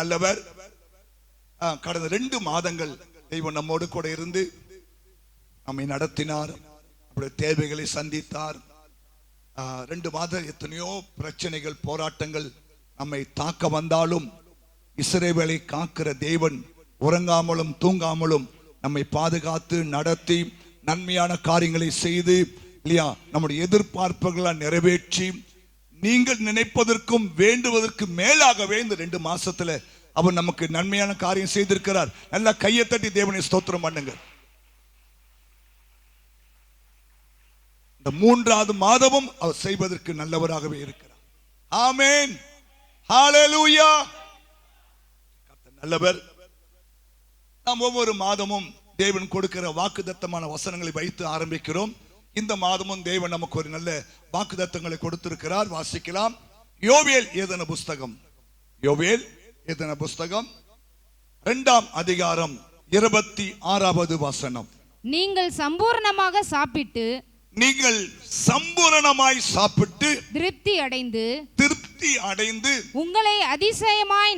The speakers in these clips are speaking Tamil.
நல்லவர். கடந்த 2 மாதங்கள் தெய்வம் நம்மோடு கூட இருந்து நம்மை நடத்தினார். நம்முடைய தேவைகளை சந்தித்தார். 2 மாதம் எத்தனையோ பிரச்சனைகள், போராட்டங்கள் நம்மை தாக்க வந்தாலும் இஸ்ரவேலை காக்கிற தேவன் உறங்காமலும் தூங்காமலும் நம்மை பாதுகாத்து நடத்தி நன்மையான காரியங்களை செய்து இல்லையா, நம்முடைய எதிர்பார்ப்புகளை நிறைவேற்றி நீங்கள் நினைப்பதற்கும் வேண்டுவதற்கு மேலாகவே இந்த 2 மாசத்துல அவர் நமக்கு நன்மையான காரியம் செய்திருக்கிறார். நல்லா கையை தட்டி தேவனை ஸ்தோத்திரம் பண்ணுங்க. இந்த 3வது மாதமும் அவர் செய்வதற்கு நல்லவராகவே இருக்கிறார். ஆமென், ஹalleluya. கர்த்தர் நல்லவர். நாம் ஒவ்வொரு மாதமும் தேவன் கொடுக்கிற வாக்குத்தத்தமான வசனங்களை வைத்து ஆரம்பிக்கிறோம். இந்த மாதமும் தேவன் நமக்கு ஒரு நல்ல வாக்குத்தத்தங்களை கொடுத்திருக்கிறார். வாசிக்கலாம். யோவேல் எழுதின புஸ்தகம், யோவேல் எழுதின புஸ்தகம் 2ஆம் அதிகாரம் 26வது வசனம். நீங்கள் சம்பூர்ணமாக சாப்பிட்டு, நீங்கள் சம்பூரணமாய் சாப்பிட்டு திருப்தி அடைந்து உங்களை அதிசயமாய்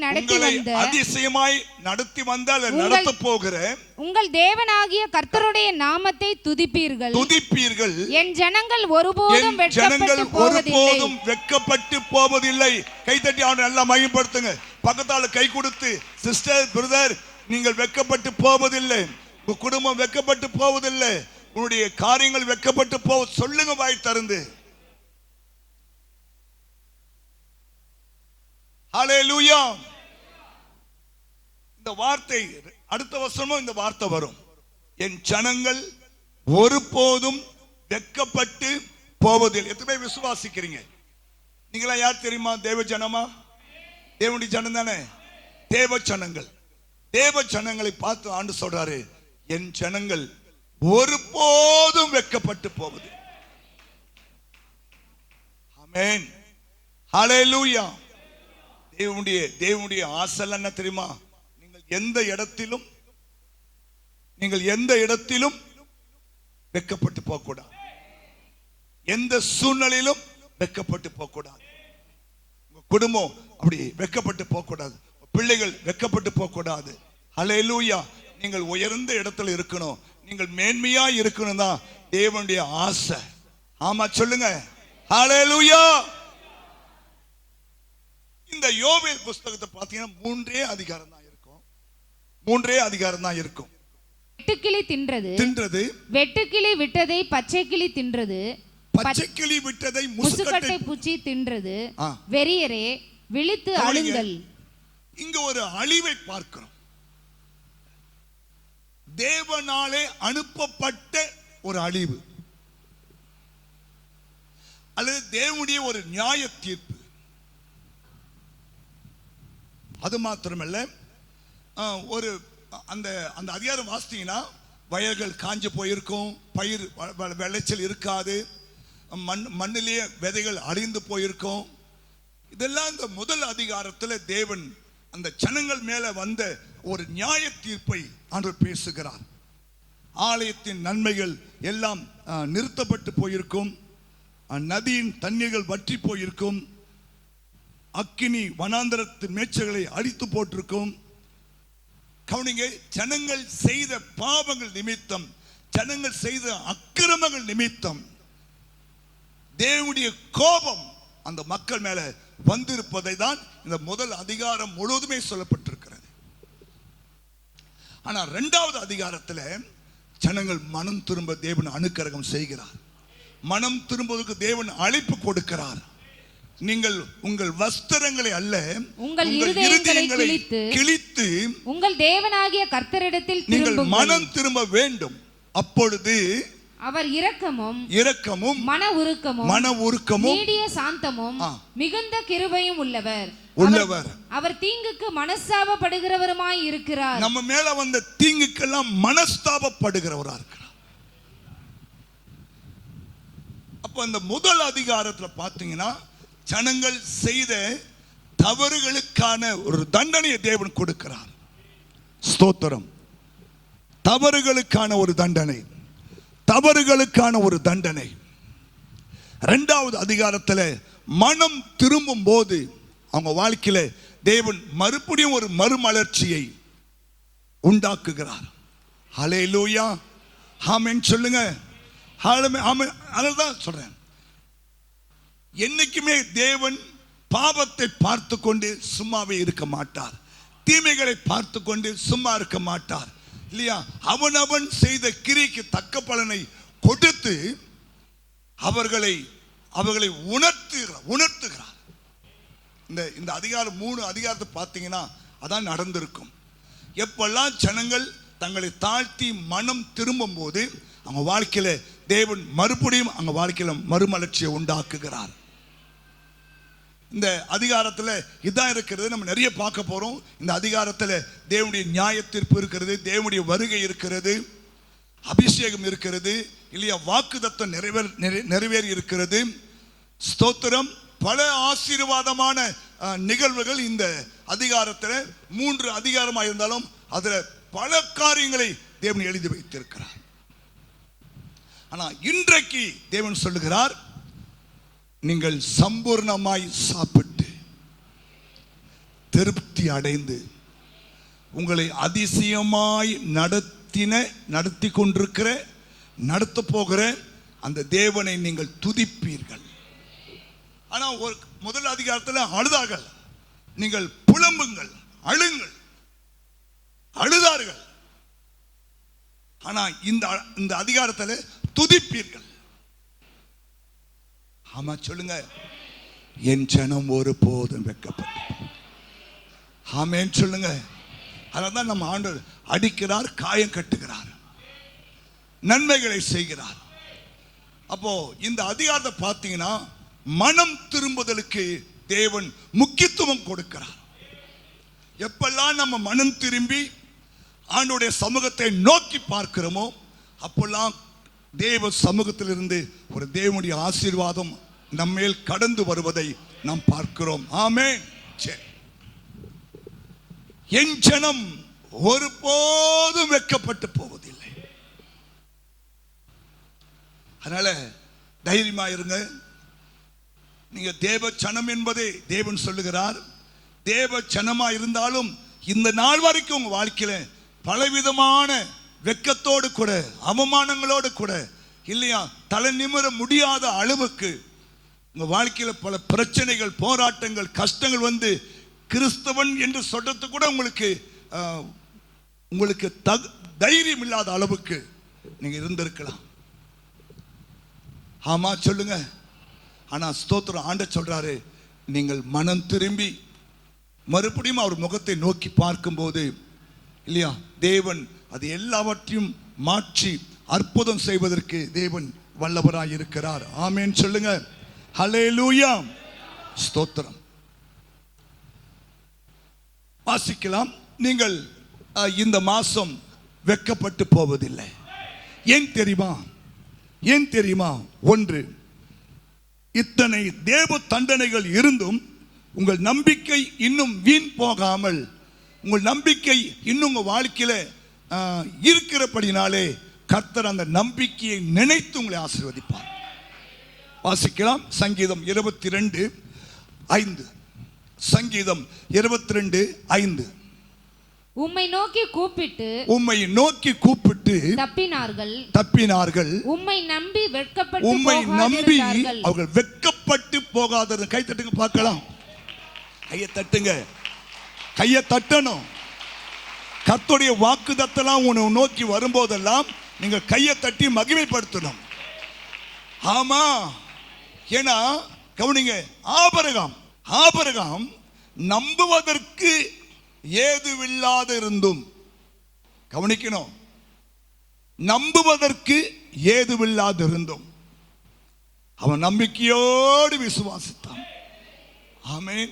நடத்தி வந்தால் நடத்த போகிற உங்கள் தேவனாகிய கர்த்தருடைய நாமத்தை துதிப்பீர்கள். என் ஜனங்கள் ஒருபோதும் வெட்கப்பட்டு போவதில்லை. கைத்தட்டி அவனை நல்லா மகிமைப்படுத்துங்க. பக்கத்தால கை கொடுத்து, சிஸ்டர், பிரதர், நீங்கள் வெட்கப்பட்டு போவதில்லை. உங்க குடும்பம் வெட்கப்பட்டு போவதில்லை. உன்னுடைய காரியங்கள் வெட்கப்பட்டு போக சொல்லுங்க வாய் திறந்து. ஹalleluya. இந்த வார்த்தை அடுத்த வருஷமும் இந்த வார்த்தை வரும். என் ஜனங்கள் ஒருபோதும் வெட்கப்பட்டு போவதில்லை. எத்தனை பேர் விசுவாசிக்கிறீங்க? நீங்களா யார் தெரியுமா? தேவ ஜனமா? தேவனுடைய ஜனம் தானே. தேவ ஜனங்கள். தேவ ஜனங்களை பார்த்து ஆண்டு சொல்றாரு, என் ஜனங்கள் ஒருபோதும் வெட்கப்பட்டு போவது. ஆமென், ஹalleluya. தேவனுடைய ஆசை என்ன தெரியுமா? நீங்கள் எந்த இடத்திலும் வெட்கப்பட்டு போக கூடாது. எந்த சூழ்நிலையிலும் வெட்கப்பட்டு போக கூடாது. உங்க குடும்பம் அப்படி வெட்கப்பட்டு போக கூடாது. பிள்ளைகள் வெட்கப்பட்டு போக கூடாது. ஹalleluya. நீங்கள் உயர்ந்த இடத்துல இருக்கணும். நீங்கள் மேன்மையா இருக்கணும் தான் தேவனுடைய ஆசை. ஆமா சொல்லுங்க, ஹalleluya. இந்த யோவேல் புஸ்தகத்தை பார்த்தீங்கன்னா 3 அதிகாரம் தான் இருக்கும். 3 அதிகாரம் தான் இருக்கும். வெட்டுக்கிளி தின்றது, வெட்டுக்கிளி விட்டதை பச்சைக்கிளி தின்றது, பச்சைக்கிளி விட்டதை முசுக்கட்டை பூச்சி தின்றது. வெறியரே விழித்து அழுங்கள். இங்க ஒரு அழிவை பார்க்கிறோம். தேவனாலே அனுப்பப்பட்ட ஒரு அழிவு அல்லது தேவனுடைய ஒரு நியாய தீர்ப்பு. அது மாத்திரமல்ல, ஒரு அந்த அதிகாரம் வாசித்தீங்கன்னா வயல்கள் காஞ்சு போயிருக்கும், பயிர் விளைச்சல் இருக்காது, மண்ணிலேயே விதைகள் அழிந்து போயிருக்கும். இதெல்லாம் இந்த முதல் அதிகாரத்தில் தேவன் அந்த ஜனங்கள் மேல வந்த ஒரு நியாய தீர்ப்பை ஆண்டவர் பேசுகிறார். ஆலயத்தின் நன்மைகள் எல்லாம் நிறுத்தப்பட்டு போயிருக்கும், நதியின் தண்ணீர்கள் வற்றி போயிருக்கும், அக்கினி வனாந்தரத்து மேய்ச்சல்களை அழித்து போட்டிருக்கும். கவனிங்க, ஜனங்கள் செய்த பாவங்கள் நிமித்தம், ஜனங்கள் செய்த அக்கிரமங்கள் நிமித்தம் தேவனுடைய கோபம் அந்த மக்கள் மேல வந்திருப்பதை தான் இந்த முதல் அதிகாரம் முழுவதுமே சொல்லப்பட்டிருக்கிறது. ஆனா 2வது அதிகாரத்தில் ஜனங்கள் மனம் திரும்ப தேவன் அனுக்கிரகம் செய்கிறார். மனம் திரும்புவதற்கு தேவன் அழைப்பு கொடுக்கிறார். நீங்கள் உங்கள் வஸ்திரங்களை அல்ல, உங்கள் இருதயங்களை கிழித்து உங்கள் தேவனாகிய கர்த்தரிடத்தில் நீங்கள் மனம் திரும்ப வேண்டும். அப்பொழுது அவர் இரக்கமும் மன உருக்கமும் நீடிய சாந்தமும் மிகுந்த கிருபையும் உள்ளவர். அவர் தீங்குக்கு மனஸ்தாபப்படுகிறவருமாய் இருக்கிறார். நம்ம மேல வந்த தீங்குக்கெல்லாம் மனஸ்தாபப்படுகிறவரா இருக்கிறார். அப்ப அந்த முதல் அதிகாரத்துல பாத்தீங்கன்னா ஜனங்கள் செய்த தவறுகளுக்கான ஒரு தண்டனையை தேவன் கொடுக்கிறார். ஸ்தோத்திரம். தவறுகளுக்கான ஒரு தண்டனை, தவறுகளுக்கான ஒரு தண்டனை. 2வது அதிகாரத்தில் மனம் திரும்பும் போது அவங்க வாழ்க்கையில தேவன் மறுபடியும் ஒரு மறுமலர்ச்சியை உண்டாக்குகிறார். ஹல்லேலூயா, ஆமென் சொல்லுங்க. அதனால்தான் சொல்றேன், என்னைக்குமே தேவன் பாவத்தை பார்த்து கொண்டு சும்மாவே இருக்க மாட்டார். தீமைகளை பார்த்து கொண்டு சும்மா இருக்க மாட்டார் இல்லையா? அவனவன் செய்த கிரிக்கு தக்க பலனை கொடுத்து அவர்களை உணர்த்துகிறார். இந்த அதிகாரம் 3 அதிகாரத்தை பார்த்தீங்கன்னா அதான் நடந்திருக்கும். எப்பெல்லாம் ஜனங்கள் தங்களை தாழ்த்தி மனம் திரும்பும் போது அவங்க வாழ்க்கையில தேவன் மறுபடியும் அவங்க வாழ்க்கையில மறுமலர்ச்சியை உண்டாக்குகிறார். இந்த அதிகாரத்தில் இதான் இருக்கிறது. நம்ம நிறைய பார்க்க போறோம். இந்த அதிகாரத்தில் தேவனுடைய நியாய தீர்ப்பு இருக்கிறது, தேவனுடைய வருகை இருக்கிறது, அபிஷேகம் இருக்கிறது இல்லையா? வாக்குத்தத்தம் நிறைவேறி இருக்கிறது. ஸ்தோத்திரம். பல ஆசீர்வாதமான நிகழ்வுகள் இந்த அதிகாரத்தில் 3 அதிகாரமாக இருந்தாலும் அதில் பல காரியங்களை தேவன் எழுதி வைத்திருக்கிறார். ஆனால் இன்றைக்கு தேவன் சொல்லுகிறார், நீங்கள் சம்பூர்ணமாய் சாப்பிட்டு திருப்தி அடைந்து உங்களை அதிசயமாய் நடத்தி கொண்டிருக்கிற நடத்த போகிற அந்த தேவனை நீங்கள் துதிப்பீர்கள். ஆனா ஒரு முதல் அதிகாரத்தில் அழுதார்கள், நீங்கள் புலம்புங்கள், அழுங்கள், அழுதார்கள். ஆனா இந்த அதிகாரத்தில் துதிப்பீர்கள். ஆமா சொல்லுங்க, என் ஜனம் ஒரு போதும் வெட்கப்பட்டு. ஆமென் சொல்லுங்க. அதனால்தான் நம்ம ஆண்டவர் அடிக்கிறார், காயம் கட்டுகிறார், நன்மைகளை செய்கிறார். அப்போ இந்த அதிகாரத்தை பார்த்தீங்கன்னா மனம் திரும்புதலுக்கு தேவன் முக்கியத்துவம் கொடுக்கிறார். எப்பெல்லாம் நம்ம மனம் திரும்பி ஆண்டவருடைய சமூகத்தை நோக்கி பார்க்கிறோமோ அப்பெல்லாம் தேவ சமூகத்திலிருந்து ஒரு தேவனுடைய ஆசீர்வாதம் நம்மேல் கடந்து வருவதை நாம் பார்க்கிறோம். ஆமென். என் ஜனம் ஒருபோதும் வெட்கப்பட்டு போவதில்லை. அதனால தைரியமா இருங்க. நீங்க தேவ ஜனம் என்பதை தேவன் சொல்லுகிறார். தேவ ஜனமா இருந்தாலும் இந்த நாள் வரைக்கும் உங்க வாழ்க்கையில பலவிதமான வெட்கத்தோடு கூட அவமானங்களோடு கூட இல்லையா, தலை நிமிர முடியாத அளவுக்கு உங்க வாழ்க்கையில பல பிரச்சனைகள், போராட்டங்கள், கஷ்டங்கள் வந்து கிறிஸ்தவன் என்று சொல்றது கூட உங்களுக்கு தைரியம் இல்லாத அளவுக்கு நீங்க இருந்திருக்கலாம். ஆமா சொல்லுங்க. ஆனா ஸ்தோத்திரம், ஆண்டவர் சொல்றாரு, நீங்கள் மனம் திரும்பி மறுபடியும் அவர் முகத்தை நோக்கி பார்க்கும்போது இல்லையா, தேவன் அது எல்லாவற்றையும் மாற்றி அற்புதம் செய்வதற்கு தேவன் வல்லவராய் இருக்கிறார். ஆமென் சொல்லுங்க. ஹல்லேலூயா, ஸ்தோத்திரம். வாசிக்கலாம். நீங்கள் இந்த மாசம் வெட்கப்பட்டு போவதில்லை. ஏன் தெரியுமா? ஏன் தெரியுமா? ஒன்று, இத்தனை தேவ தண்டனைகள் இருந்தும் உங்கள் நம்பிக்கை இன்னும் வீண் போகாமல், உங்கள் நம்பிக்கை இன்னும் உங்கள் வாழ்க்கையில இருக்கிறபடினாலே கர்த்தர் அந்த நம்பிக்கையை நினைத்து உங்களை ஆசீர்வதிப்பார். வாசிக்கலாம். சங்கீதம் 22:5. சங்கீதம் 22:5. உம்மை நோக்கி கூப்பிட்டு தப்பினார்கள். உம்மை நம்பி அவர்கள் வெட்கப்பட்டு போகாத. கை தட்டுங்க பார்க்கலாம். கையை தட்டுங்க, கையை தட்டணும். கர்த்தருடைய வாக்குத்தத்தம் உன்னை நோக்கி வரும்போதெல்லாம் நீங்க கையை தட்டி மகிமைப்படுத்தணும். ஆமா, ஏன்னா கவனிங்க, ஆபிரகாம் நம்புவதற்கு ஏதுவில்லாத இருந்தும், கவனிக்கணும், நம்புவதற்கு ஏதுவில்லாத இருந்தும் அவன் நம்பிக்கையோடு விசுவாசித்தான். ஆமென்.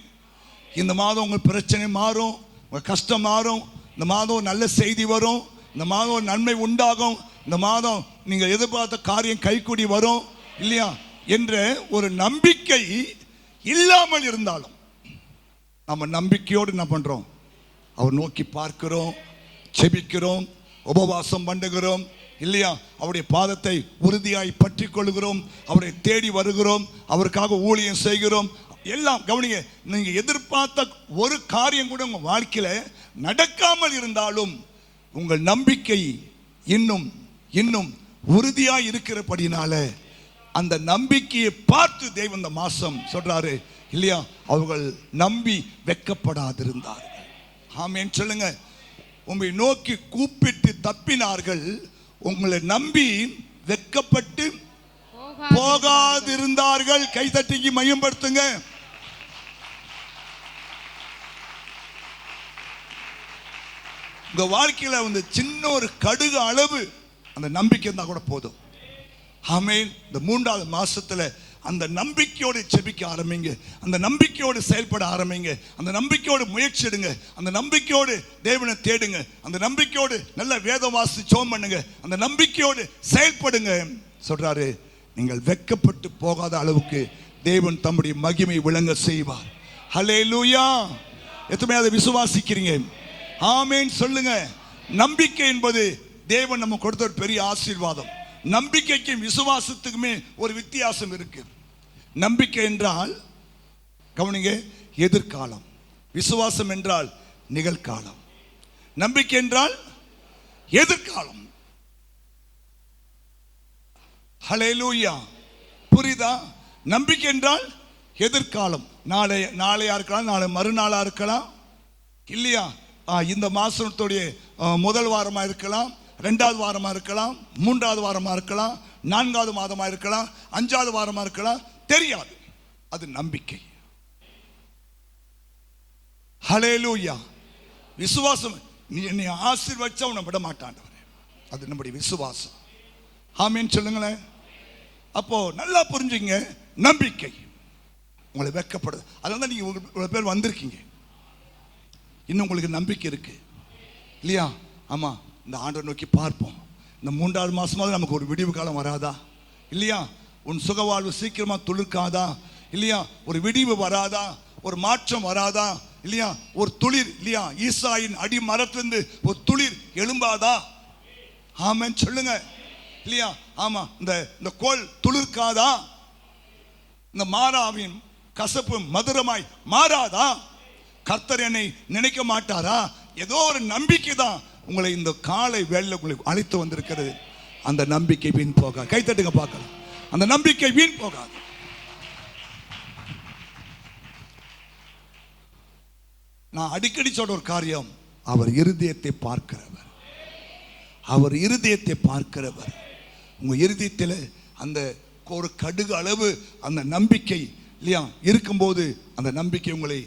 இந்த மாதம் உங்க பிரச்சனை மாறும், உங்க கஷ்டம் மாறும். இந்த மாதம் நல்ல செய்தி வரும். இந்த மாதம் நன்மை உண்டாகும். இந்த மாதம் நீங்க எதிர்பார்த்த காரியம் கைக்கூடி வரும் இல்லையா என்ற ஒரு நம்பிக்கை இல்லாமல் இருந்தாலும் நம்ம நம்பிக்கையோடு என்ன பண்றோம்? அவர் நோக்கி பார்க்கிறோம், செபிக்கிறோம், உபவாசம் பண்ணுகிறோம் இல்லையா, அவருடைய பாதத்தை உறுதியாய் பற்றி கொள்கிறோம், அவரை தேடி வருகிறோம், அவருக்காக ஊழியம் செய்கிறோம். எல்லாம் கவனிங்க, நீங்க எதிர்பார்த்த ஒரு காரியம் கூட உங்க வாழ்க்கையில நடக்காமல் இருந்தாலும் உங்கள் நம்பிக்கை இன்னும் இன்னும் உறுதியா இருக்கிறபடினால அந்த நம்பிக்கையை பார்த்து தேவன் இந்த மாசம் சொல்றாரு இல்லையா, அவர்கள் நம்பி வெட்கப்படாதிருந்தார்கள். ஆமென் சொல்லுங்க. உங்களை நோக்கி கூப்பிட்டு தப்பினார்கள், உங்களை நம்பி வெட்கப்பட்டு போகாதிருந்தார்கள். கைதட்டிக்கு மையப்படுத்துங்க. உங்க வாழ்க்கையில வந்து சின்ன ஒரு கடுகு அளவு அந்த நம்பிக்கை இருந்தா கூட போதும். ஆமென். இந்த 3வது மாசத்துல அந்த நம்பிக்கையோடு செபிக்க ஆரம்பிங்க, அந்த நம்பிக்கையோடு செயல்பட ஆரம்பிங்க, அந்த நம்பிக்கையோடு முயற்சி எடுங்க, அந்த நம்பிக்கையோடு தேவனை தேடுங்க, அந்த நம்பிக்கையோடு நல்ல வேதம் வாசி ஜெபம் பண்ணுங்க, அந்த நம்பிக்கையோடு செயல்படுங்க. சொல்றாரு, நீங்கள் வெட்கப்பட்டு போகாத அளவுக்கு தேவன் தம்முடைய மகிமை விளங்க செய்வார். ஹல்லேலூயா. எத்தனை அதை விசுவாசிக்கிறீங்க? ஆமென் சொல்லுங்க. நம்பிக்கை என்பது தேவன் நம்ம கொடுத்த ஒரு பெரிய ஆசீர்வாதம். நம்பிக்கைக்கும் விசுவாசத்துக்குமே ஒரு வித்தியாசம் இருக்கு. நம்பிக்கை என்றால் கவனிங்க எதிர்காலம், விசுவாசம் என்றால் நிகழ்காலம். நம்பிக்கை என்றால் எதிர்காலம். ஹல்லேலூயா. புரியுதா? நம்பிக்கை என்றால் எதிர்காலம். நாளையா இருக்கலாம், நாளை மறுநாளா இருக்கலாம் இல்லையா, இந்த மாசத்துடைய முதல் வாரமா இருக்கலாம், 2வது வாரமா இருக்கலாம், 3வது வாரமா இருக்கலாம், 4வது மாதமா இருக்கலாம், 5வது வாரமா இருக்கலாம், தெரியாது. அது நம்பிக்கை. ஹல்லேலூயா. விசுவாசம். நீ என்னை ஆசீர்வதிச்சா உன்னை விட மாட்டாண்டவரே, அது நம்முடைய விசுவாசம். ஆமென் சொல்லுங்களேன். அப்போ நல்லா புரிஞ்சுங்க, நம்பிக்கை உங்களை வெட்கப்படுது. அதனால தான் நீங்க இவ்வளவு பேர் வந்திருக்கீங்க. இன்னும் உங்களுக்கு நம்பிக்கை இருக்கு இல்லையா? ஆமா, இந்த ஆண்டவரை நோக்கி பார்ப்போம். இந்த 3வது மாசமாவது நமக்கு ஒரு விடிவு காலம் வராதா இல்லையா? உன் சுகவாழ்வு சீக்கிரமா துளிர்க்காதா இல்லையா? ஒரு விடிவு வராதா? ஒரு மாற்றம் வராதா இல்லையா? ஒரு துளிர் இல்லையா, ஈசாயின் அடி மரத்திலிருந்து ஒரு துளிர் எழும்பாதா? ஆமென் சொல்லுங்க இல்லையா? ஆமா, இந்த கோல் துளிர்க்காதா? இந்த மாறாவின் கசப்பு மதுரமாய் மாறாதா? கர்த்தர் என்னை நினைக்க மாட்டாரா? ஏதோ ஒரு நம்பிக்கை தான் உங்களை இந்த காலை வேளையில உங்களை அழைத்து வந்திருக்கிறது. அந்த நம்பிக்கை வீண் போகாது. கைத்தட்டுங்க பார்க்கலாம். அந்த நம்பிக்கை வீண் போகாது. நான் அடிக்கடி சொல்ற ஒரு காரியம், அவர் இருதயத்தை பார்க்கிறவர். அவர் இருதயத்தை பார்க்கிறவர். உங்க இருதயத்தில் அந்த ஒரு கடுகு அளவு அந்த நம்பிக்கை இல்லையா இருக்கும்போது அந்த நம்பிக்கை உங்களை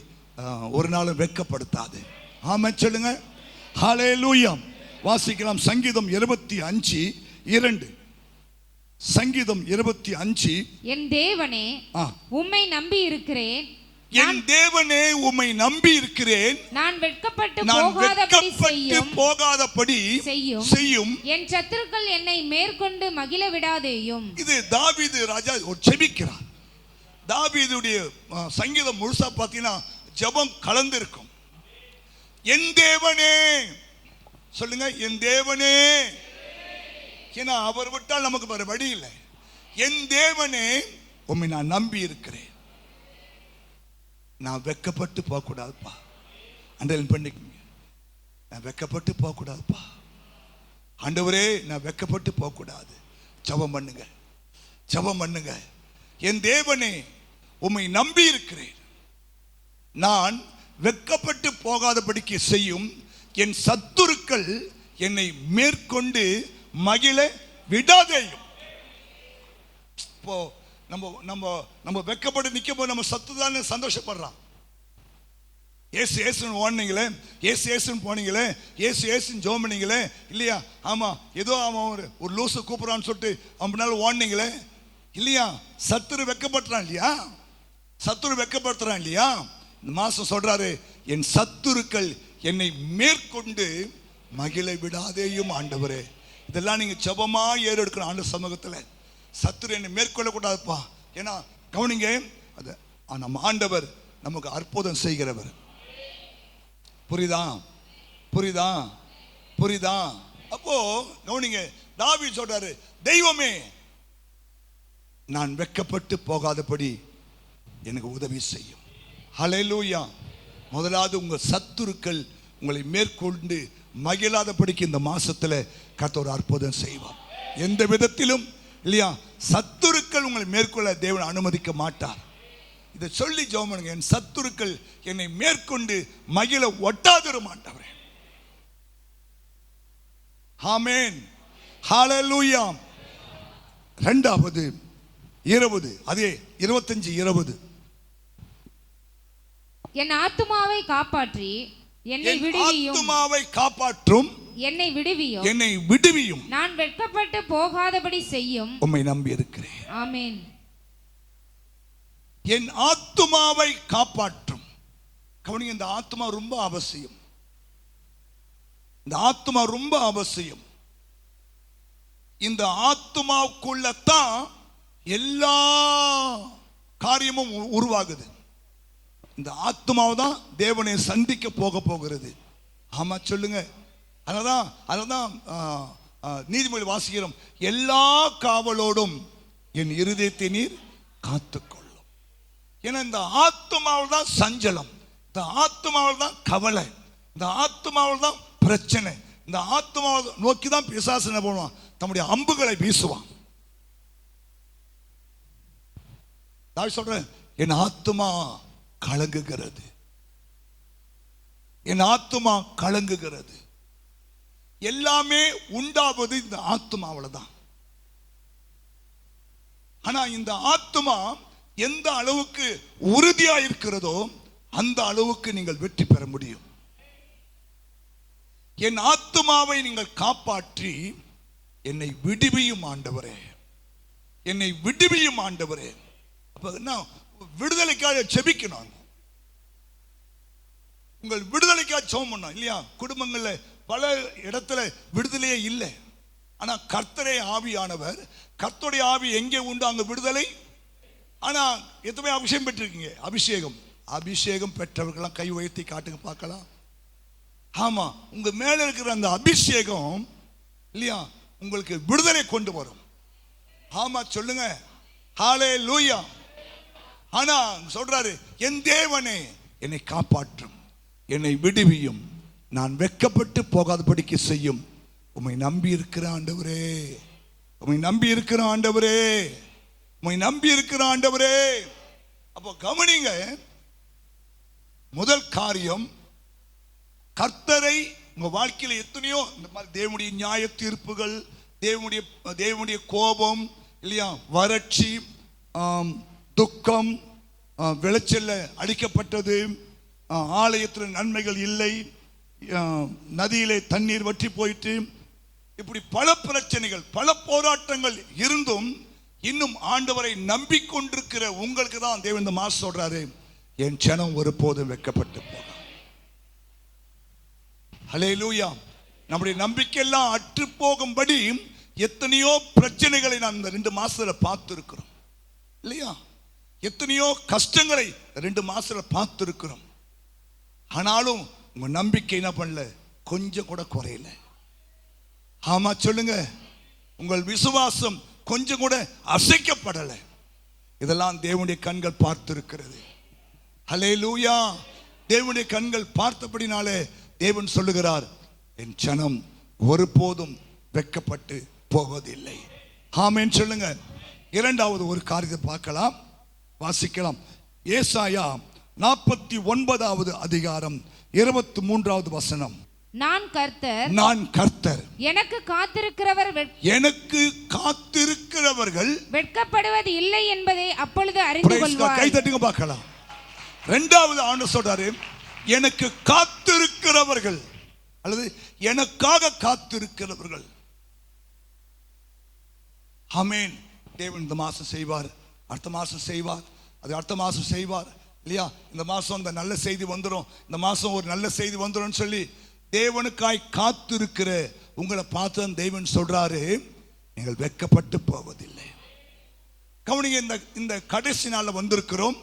ஒரு நாளும் வெட்கப்படுத்தாது. ஆமென் சொல்லுங்க. ஹல்லேலூயா. வாசிக்கலாம் சங்கீதம் 25:2. சங்கீதம் 25. என் தேவனே உம்மை நம்பி இருக்கிறேன், என் தேவனே உம்மை நம்பி இருக்கிறேன், நான் வெட்கப்பட்டு போகாதபடி செய்யும், என் சத்துருக்கள் என்னை மேற்கொண்டு மகிழ விடாதேயும். இது தாவீது ராஜா ஒரு செபிக்கிறார். தாவீதுடைய சங்கீதம் முழுசா பார்த்தீங்கன்னா ஜெபம் கலந்து இருக்கும். என் தேவனே சொல்லுங்க, என் தேவனே. ஏன்னா அவர் விட்டால் நமக்கு வேற வழி இல்லை. என் தேவனே உம்மை நான் நம்பி இருக்கிறேன், நான் வெட்கப்பட்டு போக கூடாதுப்பா. அண்டர்லைன் பண்ணிக்கோங்க, நான் வெட்கப்பட்டு போக கூடாதுப்பா. ஆண்டவரே நான் வெட்கப்பட்டு போக கூடாது. ஜெபம் பண்ணுங்க, ஜெபம் பண்ணுங்க. என் தேவனே உம்மை நம்பி இருக்கிறேன், நான் வெட்கப்பட்டு போகாதபடிக்கு செய்யும், என் சத்துருக்கள் என்னை மேற்கொண்டு மகிழ விடாதேயும். இப்போ நம்ம வெட்கப்பட்டு நிற்கும் போது நம்ம சத்து தானே சந்தோஷப்படுறான். ஏசு ஏசுன்னு ஓடுனீங்களே, ஏசு ஏசுன்னு போனீங்களே, ஏசு ஏசுன்னு ஜெபம் பண்ணீங்களே இல்லையா? ஆமா, ஏதோ அவன் ஒரு லூசு கூப்பிடறான்னு சொல்லிட்டு அவனால ஓடுனீங்களே இல்லையா? சத்துரு வெட்கப்படுறான் இல்லையா? சத்துரு வெட்கப்படுத்துறான் இல்லையா? இந்த மாசம் சொல்றாரு, என் சத்துருக்கள் என்னை மேற்கொண்டு மகிழ விடாதேயும் ஆண்டவரே. இதெல்லாம் நீங்க ஜெபமா ஏறெடுக்கணும் ஆண்டவர் சமூகத்தில். சத்துரு என்னை மேற்கொள்ள கூடாதுப்பா. ஏன்னா கவனிங்க, அது நம்ம ஆண்டவர் நமக்கு அற்புதம் செய்கிறவர். புரியுதா? புரியுதா? புரியுதா? அப்போ கவனிங்க, தாவீது சொல்றாரு, தெய்வமே நான் வெட்கப்பட்டு போகாதபடி எனக்கு உதவி செய்யும். ஹல்லேலூயா. முதலாவது உங்கள் சத்துருக்கள் உங்களை மேற்கொண்டு மகிழாதபடிக்கு இந்த மாசத்துல கர்த்தர் ஒரு அற்புதம் செய்வார். எந்த விதத்திலும் இல்லையா, சத்துருக்கள் உங்களை மேற்கொள்ள தேவன் அனுமதிக்க மாட்டார். இதை சொல்லி ஜெபம் பண்ணுங்க. என் சத்துருக்கள் என்னை மேற்கொண்டு மகிழ ஒட்டாதிரும் ஆண்டவரே. ஆமென். ஹல்லேலூயா. இரண்டாவது 20, அதே 25 20. என் ஆத்துமாவை காப்பாற்றி என்னை விடுவியும். ஆத்துமாவை காப்பாற்றும் என்னை விடுவியும். என்னை விடுவியும். நான் வெட்கப்பட்டு போகாதபடி செய்யும். உம்மை நம்பி இருக்கிறேன். ஆமென். என் ஆத்துமாவை காப்பாற்றும். கவனிங்க, இந்த ஆத்துமா ரொம்ப அவசியம். இந்த ஆத்துமா ரொம்ப அவசியம். இந்த ஆத்துமாவுக்குள்ளதான் எல்லா காரியமும் உருவாகுது. இந்த ஆத்துமாவை தான் தேவனை சந்திக்க போகிறது. ஆமா சொல்லுங்க. அதனால்தான் நீதிமொழி வாசிக்கிறோம், எல்லா காவலோடும் என் இருதயத்தை நீர் காத்துக்கொள்ளும். ஏன்னா இந்த ஆத்துமாவில் தான் சஞ்சலம், இந்த ஆத்துமாவில் தான் கவலை, இந்த ஆத்துமாவில் தான் பிரச்சனை. இந்த ஆத்துமாவை நோக்கி தான் பிசாசு என்ன பண்ணுவான், தம்முடைய அம்புகளை வீசுவான். நான் சொல்றேன், என் ஆத்துமா கலங்குகிறது, என் ஆத்துமா கலங்குகிறது. எல்லாமே உண்டாவது இந்த ஆத்துமாவில் தான். ஆனா இந்த ஆத்துமா எந்த அளவுக்கு உறுதியா இருக்கிறதோ அந்த அளவுக்கு நீங்கள் வெற்றி பெற முடியும். என் ஆத்துமாவை நீங்கள் காப்பாற்றி என்னை விடுவியும் ஆண்டவரே, என்னை விடுவியும் ஆண்டவரே. அப்ப என்ன, விடுதலைக்காக செபிக்கணும். உங்கள் விடுதலைக்காக ஜெபம் பண்ணணும் இல்லையா? குடும்பங்கள்ல பல இடத்துல விடுதலையே இல்லை. ஆனா கர்த்தரே ஆவியானவர், கர்த்தருடைய ஆவி எங்கே உண்டு அங்க விடுதலை. ஆனா எத்தனை அபிஷேகம் பெற்றிருக்கீங்க? அபிஷேகம் பெற்றவர்களாம் கை உயர்த்தி காட்டுங்க பார்க்கலாம். ஆமா, உங்க மேல இருக்கிற அந்த அபிஷேகம் இல்லையா உங்களுக்கு விடுதலை கொண்டு வரும். ஆமா சொல்லுங்க, ஹல்லேலூயா. ஆனா சொல்றாரு, என் தேவனே என்னை காப்பாற்றும், என்னை விடுவியும், நான் வெட்கப்பட்டு போகாதபடிக்கு செய்யும். உம்மை நம்பி இருக்கிற ஆண்டவரே, உம்மை நம்பி இருக்கிற ஆண்டவரே, உம்மை நம்பி இருக்கிற ஆண்டவரே. அப்போ கவனிங்க, முதல் காரியம், கர்த்தரை உங்க வாழ்க்கையில் எத்தனையோ இந்த மாதிரி தேவனுடைய நியாய தீர்ப்புகள், தேவனுடைய கோபம் இல்லையா, வறட்சி, துக்கம், விளைச்சல்ல அழிக்கப்பட்டது, ஆலயத்தில் நன்மைகள் இல்லை, நதியிலே தண்ணீர் வற்றி போயிட்டு, இப்படி பல பிரச்சனைகள், பல போராட்டங்கள் இருந்தும் இன்னும் ஆண்டவரை நம்பிக்கொண்டிருக்கிற உங்களுக்கு தான் தேவன் இந்த மாசம் சொல்றாரு, என் ஜனம் ஒருபோதும் வெட்கப்பட்டு போக. ஹல்லேலூயா. நம்முடைய நம்பிக்கையெல்லாம் அற்று போகும்படி எத்தனையோ பிரச்சனைகளை நான் இந்த 2 மாசத்துல பார்த்திருக்கிறோம் இல்லையா? எத்தனையோ கஷ்டங்களை 2 மாசத்துல பார்த்திருக்கிறோம். ஆனாலும் உங்க நம்பிக்கை என்ன பண்ணல, கொஞ்சம் கூட குறையல. ஆமா சொல்லுங்க, உங்கள் விசுவாசம் கொஞ்சம் கூட அசைக்கப்படல. இதெல்லாம் தேவனுடைய கண்கள் பார்த்திருக்கிறது. ஹல்லேலூயா. தேவனுடைய கண்கள் பார்த்தபடினாலே தேவன் சொல்லுகிறார், என் ஜனம் ஒருபோதும் வெட்கப்பட்டு போவதில்லை. ஆமென் சொல்லுங்க. இரண்டாவது ஒரு காரியத்தை பார்க்கலாம், வாசிக்கலாம். ஏசாயா 49வது அதிகாரம் 23வது வசனம். நான் கர்த்தர், நான் கர்த்தர், எனக்கு காத்திருக்கிறவர்கள் வெட்கப்படுவது இல்லை என்பதை அப்பொழுது அறிந்து கொள்வார். கை தட்டுங்க பார்க்கலாம். இரண்டாவது ஆண்டு சொல்றாரு, எனக்கு காத்திருக்கிறவர்கள் அல்லது எனக்காக காத்திருக்கிறவர்கள். ஆமென். தேவன் இந்த மாசம் செய்வார், அடுத்த மாசம் செய்வார், அது அடுத்த மாசம் செய்வார் இல்லையா? இந்த மாசம் இந்த நல்ல செய்தி வந்துடும், இந்த மாசம் ஒரு நல்ல செய்தி வந்துடும் சொல்லி தேவனுக்காய் காத்திருக்கிற உங்களை பார்த்து தேவன் சொல்றாரு, நீங்கள் வெட்கப்பட்டு போவதில்லை. கவனிங்க, இந்த கடைசி நாள்ல வந்திருக்கிறோம்.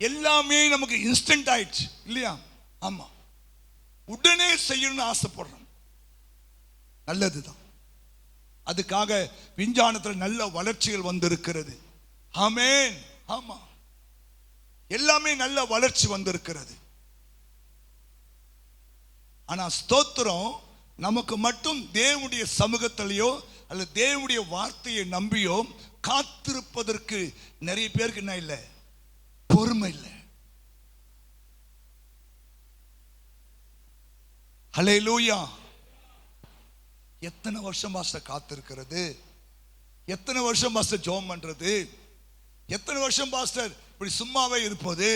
எல்லாமே நமக்கு இன்ஸ்டன்ட் ஆயிடுச்சு இல்லையா? ஆமா, உடனே செய்யணும்னு ஆசைப்படுறோம். நல்லதுதான். அதுக்காக விஞ்ஞானத்தில் நல்ல வளர்ச்சிகள் வந்திருக்கிறது. ஆமென். ஆமா, எல்லாமே நல்ல வளர்ச்சி வந்திருக்கிறது. ஆனா ஸ்தோத்திரம், நமக்கு மட்டும் தேவனுடைய சமூகத்திலேயோ அல்லது தேவனுடைய வார்த்தையை நம்பியோ காத்திருப்பதற்கு நிறைய பேருக்கு என்ன இல்லை, பொறுமை இல்லை. ஹல்லேலூயா. எத்தனை வருஷம் பாஸ்டர் காத்திருக்கிறது, எத்தனை வருஷம் பாஸ்டர் ஜெபம் பண்றது, எத்தனை வருஷம் பாஸ்டர் இப்படி சும்மாவே இருப்பது.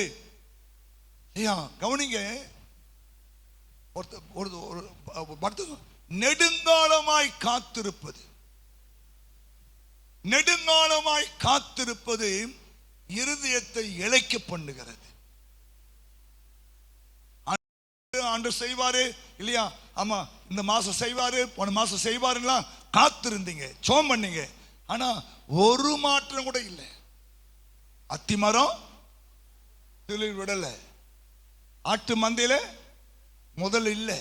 ஐயா கவனிங்க, நெடுங்காலமாய் காத்திருப்பது, நெடுங்காலமாய் காத்திருப்பது இருதயத்தை இளைக்க பண்ணுகிறது. ஆண்டவர் செய்வாரு இல்லையா, ஆமா இந்த மாசம் செய்வாரு, போன மாசம் செய்வாருன்னா காத்திருந்தீங்க, ஜெபம் பண்ணீங்க. ஆனா ஒரு மாற்றம் கூட இல்லை. அத்திமரம் துளிர் விடல, ஆட்டு மந்தையில முதல் இல்லை,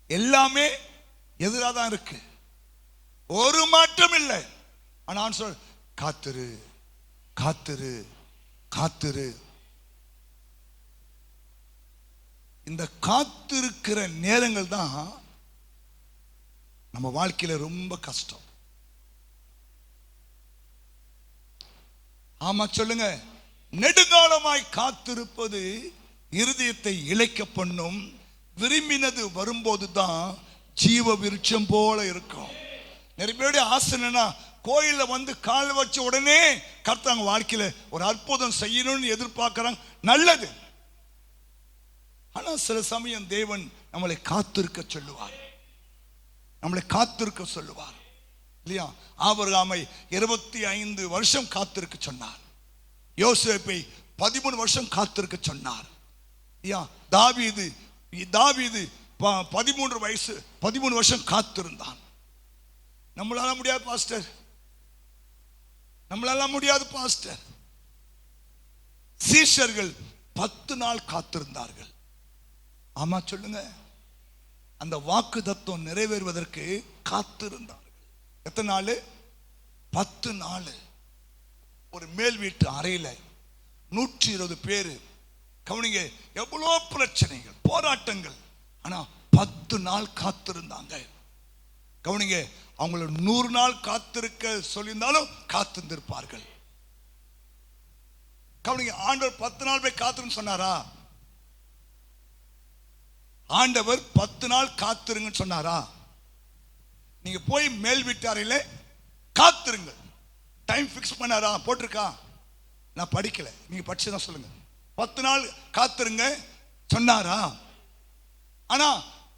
எல்லாமே எதிராக தான் இருக்கு, ஒரு மாற்றம் இல்லை. ஆனா சொல் காத்திரு காத்திரு காத்திரு. இந்த காத்திருக்கிற நேரங்கள் தான் நம்ம வாழ்க்கையில ரொம்ப கஷ்டம். ஆமா சொல்லுங்க. நெடுங்காலமாய் காத்திருப்பது இருதயத்தை இளைக்க பண்ணும். விரும்பினது வரும்போது தான் ஜீவ விருட்சம் போல இருக்கும். நிறைய பேருடைய ஆசைனா கோயில வந்து கால் வச்ச உடனே கர்த்தங்க வாழ்க்கையில ஒரு அற்புதம் செய்யணும்னு எதிர்பார்க்கிறாங்க, நல்லது. ஆனா சில சமயம் தேவன் நம்மளை காத்திருக்க சொல்லுவார், நம்மளை காத்திருக்க சொல்லுவார் இல்லையா. ஆபிரகாமை 25 வருஷம் காத்திருக்க சொன்னார். யோசேப்பை 13 வருஷம் காத்திருக்க சொன்னார். தாவீது 13 வருஷம் காத்திருந்தான். நம்மளால முடியாது பாஸ்டர், நம்மளால முடியாது பாஸ்டர். சீஷர்கள் 10 நாள் காத்திருந்தார்கள். ஆமா சொல்லுங்க. அந்த வாக்கு தத்துவம் நிறைவேறுவதற்கு காத்திருந்தார்கள். எத்தனை நாள்? 10 நாள். ஒரு மேல் வீட்டு அறையில 120 பேரு. கவனிங்க, எவ்வளோ பிரச்சனைகள், போராட்டங்கள். ஆனா 10 நாள் காத்திருந்தாங்க. கவனிங்க, அவங்கள 100 நாள் காத்திருக்க சொல்லியிருந்தாலும் காத்திருந்திருப்பார்கள். கவனிங்க, ஆண்டவர் 10 நாள் போய் காத்திருன்னு சொன்னாரா? ஆண்டவர் 10 நாள் காத்திருங்கன்னு சொன்னாரா? நீங்க போய் மேல் வீட்டாரையில காத்திருங்க, டைம் பிக்ஸ் பண்ணாரா? போட்டிருக்கா? நான் படிக்கல, நீங்க படிச்சுதான் சொல்லுங்க. 10 நாள் காத்திருங்க சொன்னாரா? ஆனா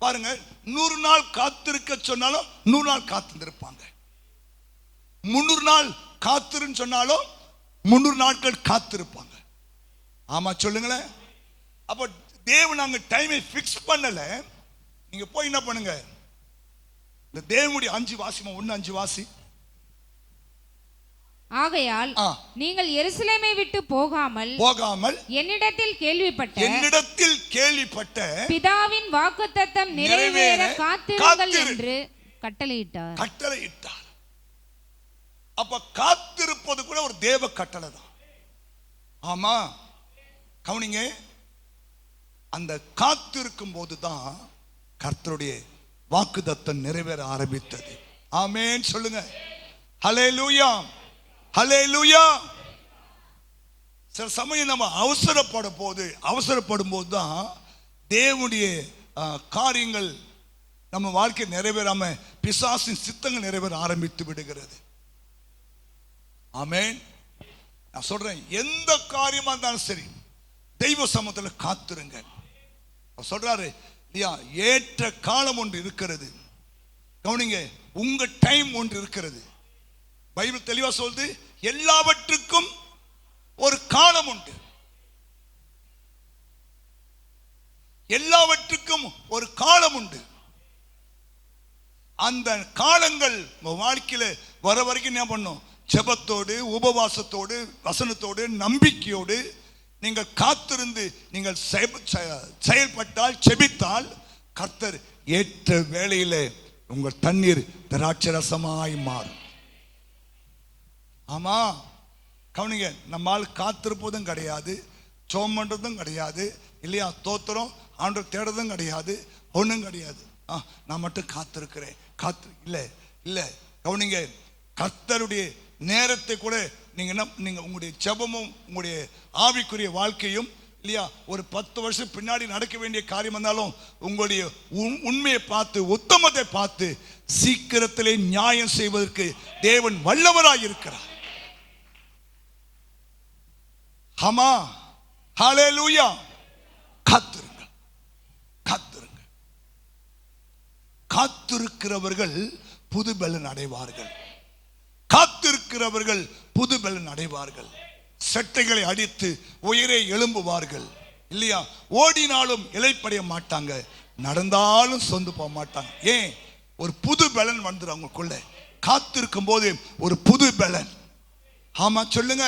பாருங்க, 100 நாள் காத்திருக்க சொன்னாலும் 100 நாள் காத்திருந்திருப்பாங்க. 300 நாள் காத்திருன்னு சொன்னாலும் 300 நாட்கள் காத்திருப்பாங்க. ஆமா சொல்லுங்களேன். அப்ப தேவன் நாங்க டைமை பிக்ஸ் பண்ணல. நீங்க போய் என்ன பண்ணுங்க, இந்த தேவனுடைய 5 வாசிமா 1:5 வாசி. ஆகையால் நீங்கள் எருசலேமை விட்டு போகாமல் என்னிடத்தில் கேள்விப்பட்ட பிதாவின் வாக்குத்தத்தம் நிறைவேற காத்திருங்கள் என்று கட்டளையிட்டார். அப்ப காத்திருப்பது கூட ஒரு தேவ கட்டளை தான். ஆமா கவனிங்க, அந்த காத்திருக்கும் போதுதான் கர்த்தருடைய வாக்குத்தத்தம் நிறைவேற ஆரம்பித்தது. ஆமென் சொல்லுங்க. ஹல்லேலூயா, ஹல்லேலூயா. சில சமயம் நம்ம அவசரப்படும் போது தான் தேவனுடைய காரியங்கள் நம்ம வாழ்க்கை நிறைவேறாம பிசாசின் சித்தங்கள் நிறைவேற ஆரம்பித்து விடுகிறது. ஆமென். நான் சொல்றேன், எந்த காரியமா இருந்தாலும் சரி தெய்வ சமூகத்தில் காத்திருங்க. சொல்றாரு இல்லையா, ஏற்ற காலம் ஒன்று இருக்கிறது. கவனிங்க, உங்க டைம் ஒன்று இருக்கிறது. பைபிள் தெளிவா சொல்லுது, எல்லாவற்றுக்கும் ஒரு காலம் உண்டு. எல்லாவற்றுக்கும் ஒரு காலம் உண்டு. அந்த காலங்கள் வாழ்க்கையில வர வரைக்கும் என்ன பண்ணும்? ஜெபத்தோடு, உபவாசத்தோடு, வசனத்தோடு, நம்பிக்கையோடு நீங்கள் காத்திருந்து நீங்கள் செயல்பட்டால், செபித்தால், கர்த்தர் ஏற்ற வேளையிலே உங்கள் தண்ணீர் திராட்சை ரசமாய் மாறும். ஆமா கவனிங்க, நம்மால் காத்திருப்பதும் கிடையாது, ஜெபம் பண்றதும் கிடையாது இல்லையா, தோத்திரம் ஆண்டவர் தேடுறதும் கிடையாது, ஒன்றும் கிடையாது. நான் மட்டும் காத்திருக்கிறேன் இல்லை இல்லை. கவனிங்க, கர்த்தருடைய நேரத்தை கூட நீங்க உங்களுடைய ஜெபமும் உங்களுடைய ஆவிக்குரிய வாழ்க்கையும் இல்லையா, ஒரு 10 வருஷம் பின்னாடி நடக்க வேண்டிய காரியம் வந்தாலும் உங்களுடைய உண்மையை பார்த்து உத்தமத்தை பார்த்து சீக்கிரத்திலே நியாயம் செய்வதற்கு தேவன் வல்லவராய் இருக்கிறார். ஆமா, ஹல்லேலூயா. காத்திருங்க, காத்திருங்க. காத்திருக்கிறவர்கள் புது பலன் அடைவார்கள். காத்திருக்கிறவர்கள் புது பலன் அடைவார்கள். செட்டைகளை அடித்து உயரே எழும்புவார்கள் இல்லையா. ஓடினாலும் இளைப்படைய மாட்டாங்க, நடந்தாலும் சொந்து போக மாட்டாங்க. ஏன்? ஒரு புது பலன் வந்துடும் அவங்களுக்குள்ள. காத்திருக்கும் போது ஒரு புது பலன். ஆமா, சொல்லுங்க.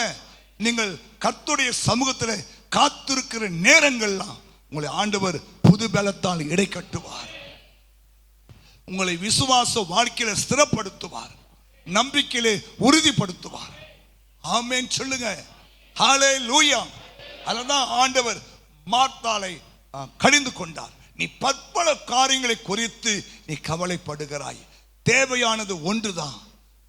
நீங்கள் கர்த்தருடைய சமூகத்தில் காத்திருக்கிற நேரங்கள்லாம் உங்களை ஆண்டவர் புது பலத்தால் இடை கட்டுவார். உங்களை விசுவாச வாழ்க்கையில ஸ்திரப்படுத்துவார், நம்பிக்கையிலே உறுதிப்படுத்துவார். ஆமென் சொல்லுங்க. ஹல்லேலூயா. அதனால்தான் ஆண்டவர் மார்த்தாளை கடிந்து கொண்டார். நீ பற்பல காரியங்களை குறித்து நீ கவலைப்படுகிறாய், தேவையானது ஒன்றுதான்.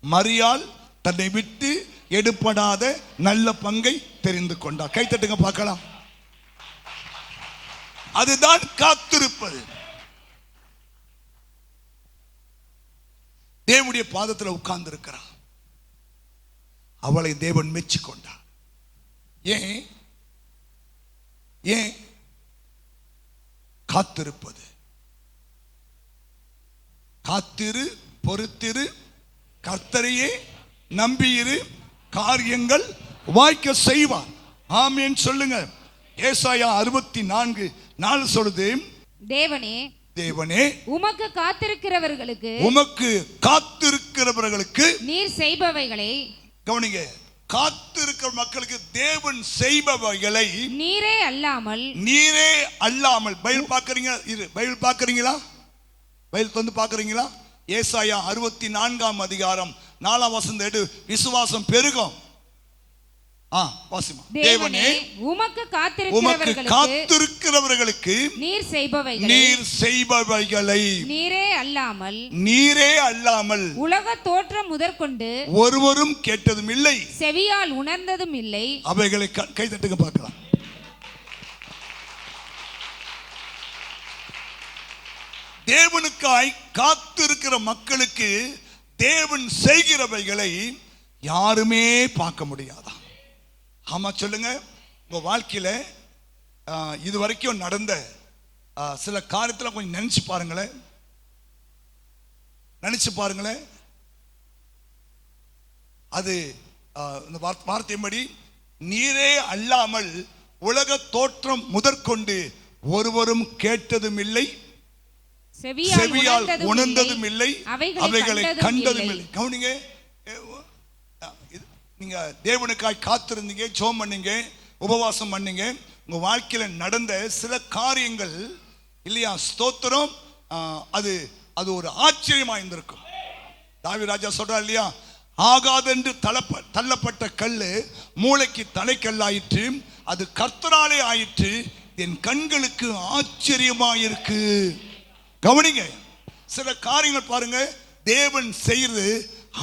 மரியாள் தன்னை விட்டு எடுபடாத நல்ல பங்கை தெரிந்து கொண்டார். கைத்தட்டுங்க பார்க்கலாம். அதுதான் காத்திருப்பது. தேவனுடைய பாதத்தில் உட்கார்ந்து இருக்கிறார். அவளை தேவன் மெச்சு கொண்டார். ஏன்? ஏன்? காத்திருப்பது. காத்திரு, பொறுத்திரு, கர்த்தரையே நம்பியிரு, காரியங்கள் வாய்க்க செய்வார். ஆமென் சொல்லுங்க. ஏசாயா 64:4 சொல்லுது, தேவனே தேவனே உமக்கு காத்திருக்கிறவர்களுக்கு நீர் செய்பவைகளை, கவனிங்க, காத்திருக்கிற மக்களுக்கு தேவன் செய்பவைகளை நீரே அல்லாமல். பைபிள் பார்க்கறீங்க? பைபிள் பார்க்கறீங்களா? பைபிள் வந்து பார்க்கறீங்களா? ஏசாயா 64:4 விசுவாசம் பெருகும். வாசிமா. தேவனே உமக்கு காத்திருக்கிறவர்களுக்கு நீர் செய்பவைகளை நீரே அல்லாமல் உலக தோற்றம் முதற்கொண்டு ஒருவரும் கேட்டதும் இல்லை, செவியால் உணர்ந்ததும் இல்லை. அவைகளை கைதட்டுங்க பார்க்கலாம். தேவனுக்காய் காத்திருக்கிற மக்களுக்கு தேவன் செய்கிறவைகளை யாருமே பார்க்க முடியாதான். ஆமா சொல்லுங்க. உங்க வாழ்க்கையில இது வரைக்கும் நடந்த சில காரியத்தில் கொஞ்சம் நினைச்சு பாருங்களேன். அது இந்த வார்த்தையின்படி நீரே அல்லாமல் உலக தோற்றம் முதற்கொண்டு ஒருவரும் கேட்டதும் இல்லை, செவியால் உணர்ந்ததும் இல்லை, அவைகளை கண்டதும் இல்லை. கவனிங்க, நீங்க தேவனுக்காய் காத்திருந்தீங்க, ஜெபம் பண்ணீங்க, உபவாசம் பண்ணீங்க, உங்க வாழ்க்கையில நடந்த சில காரியங்கள் இல்லையா, ஸ்தோத்திரம், அது ஒரு ஆச்சரியமா இருந்திருக்கும். தாவீது ராஜா சொல்றார் இல்லையா, ஆகாதென்று தள்ளப்பட்ட கல்லு மூளைக்கு தலைக்கல்லாயிற்று, அது கர்த்தராலே ஆயிற்று, என் கண்களுக்கு ஆச்சரியமாயிருக்கு. கவனிங்க, சில காரியங்கள் பாருங்க, தேவன் செய்து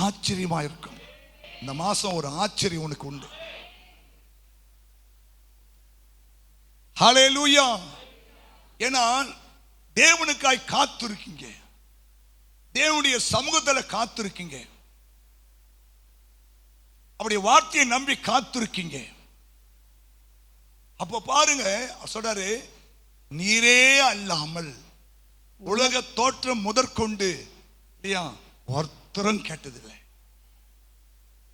ஆச்சரியமா இருக்கும். இந்த மாசம் ஒரு ஆச்சரியம் உனக்கு உண்டு. ஹல்லேலூயா. ஏன்னா தேவனுக்காய் காத்திருக்கீங்க, தேவனுடைய சமூகத்தில் காத்திருக்கீங்க, அவருடைய வார்த்தையை நம்பி காத்திருக்கீங்க. அப்ப பாருங்க சொல்றாரு, நீரே அல்லாமல் உலக தோற்றம் முதற்கொண்டு இல்லையா ஒருத்தரும் கேட்டதில்லை,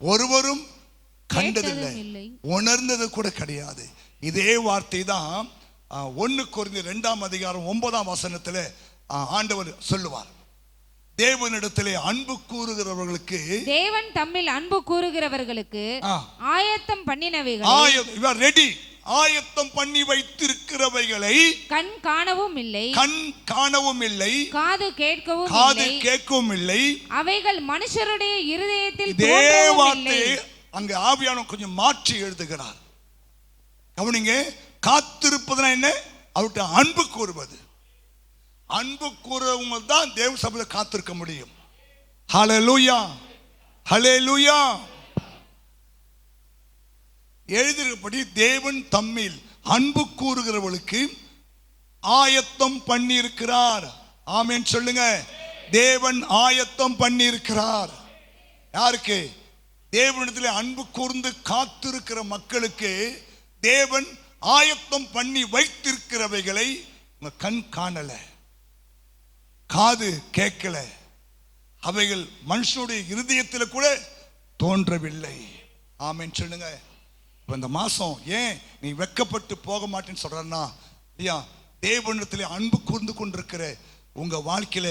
ஒருவரும் கண்டதில்லை, உணர்ந்தது கூட கிடையாது. இதே வார்த்தை தான் 1 கொரிந்தியர் 2:9 ஆண்டவர் சொல்லுவார். தேவனிடத்திலே அன்பு கூறுகிறவர்களுக்கு, தேவன் தம்மில் அன்பு கூறுகிறவர்களுக்கு ஆயத்தம் பண்ணினவைகளை, ஆயத்தம் பண்ணி வைத்திருக்கிறவைகளை கண் காணவும் இல்லை, காது கேட்கவும் இல்லை, இல்லை, அவைகள் மனுஷருடைய இருதயத்தில் இதே வார்த்தை அங்க ஆவியானவர் கொஞ்சம் மாற்றி எழுதுகிறார். கவனிங்க, காத்திருப்பதுனா என்ன? அவர்கிட்ட அன்பு கூறுவது. அன்பு கூறுவவங்க தான் தேவ சபையில் காத்திருக்க முடியும். ஹல்லேலூயா, ஹல்லேலூயா. எழுதியிருப்படி தேவன் தம்மில் அன்பு கூறுகிறவர்களுக்கு ஆயத்தம் பண்ணி இருக்கிறார். ஆமென் சொல்லுங்க. தேவன் ஆயத்தம் பண்ணி இருக்கிறார். யாருக்கு? தேவனிடத்தில் அன்பு கூர்ந்து காத்திருக்கிற மக்களுக்கு தேவன் ஆயத்தம் பண்ணி வைத்திருக்கிறவைகளை உங்க கண் காணல, காது கேட்கல, அவைகள் மனுஷனுடைய இருதயத்தில் கூட தோன்றவில்லை. ஆமென் சொல்லுங்க. இந்த மாசம் ஏன் நீ வெட்கப்பட்டு போக மாட்டேன்னு சொல்றன்னா, ஐயா, தேவனிடத்தில் அன்பு கூர்ந்து கொண்டிருக்கிற உங்க வாழ்க்கையில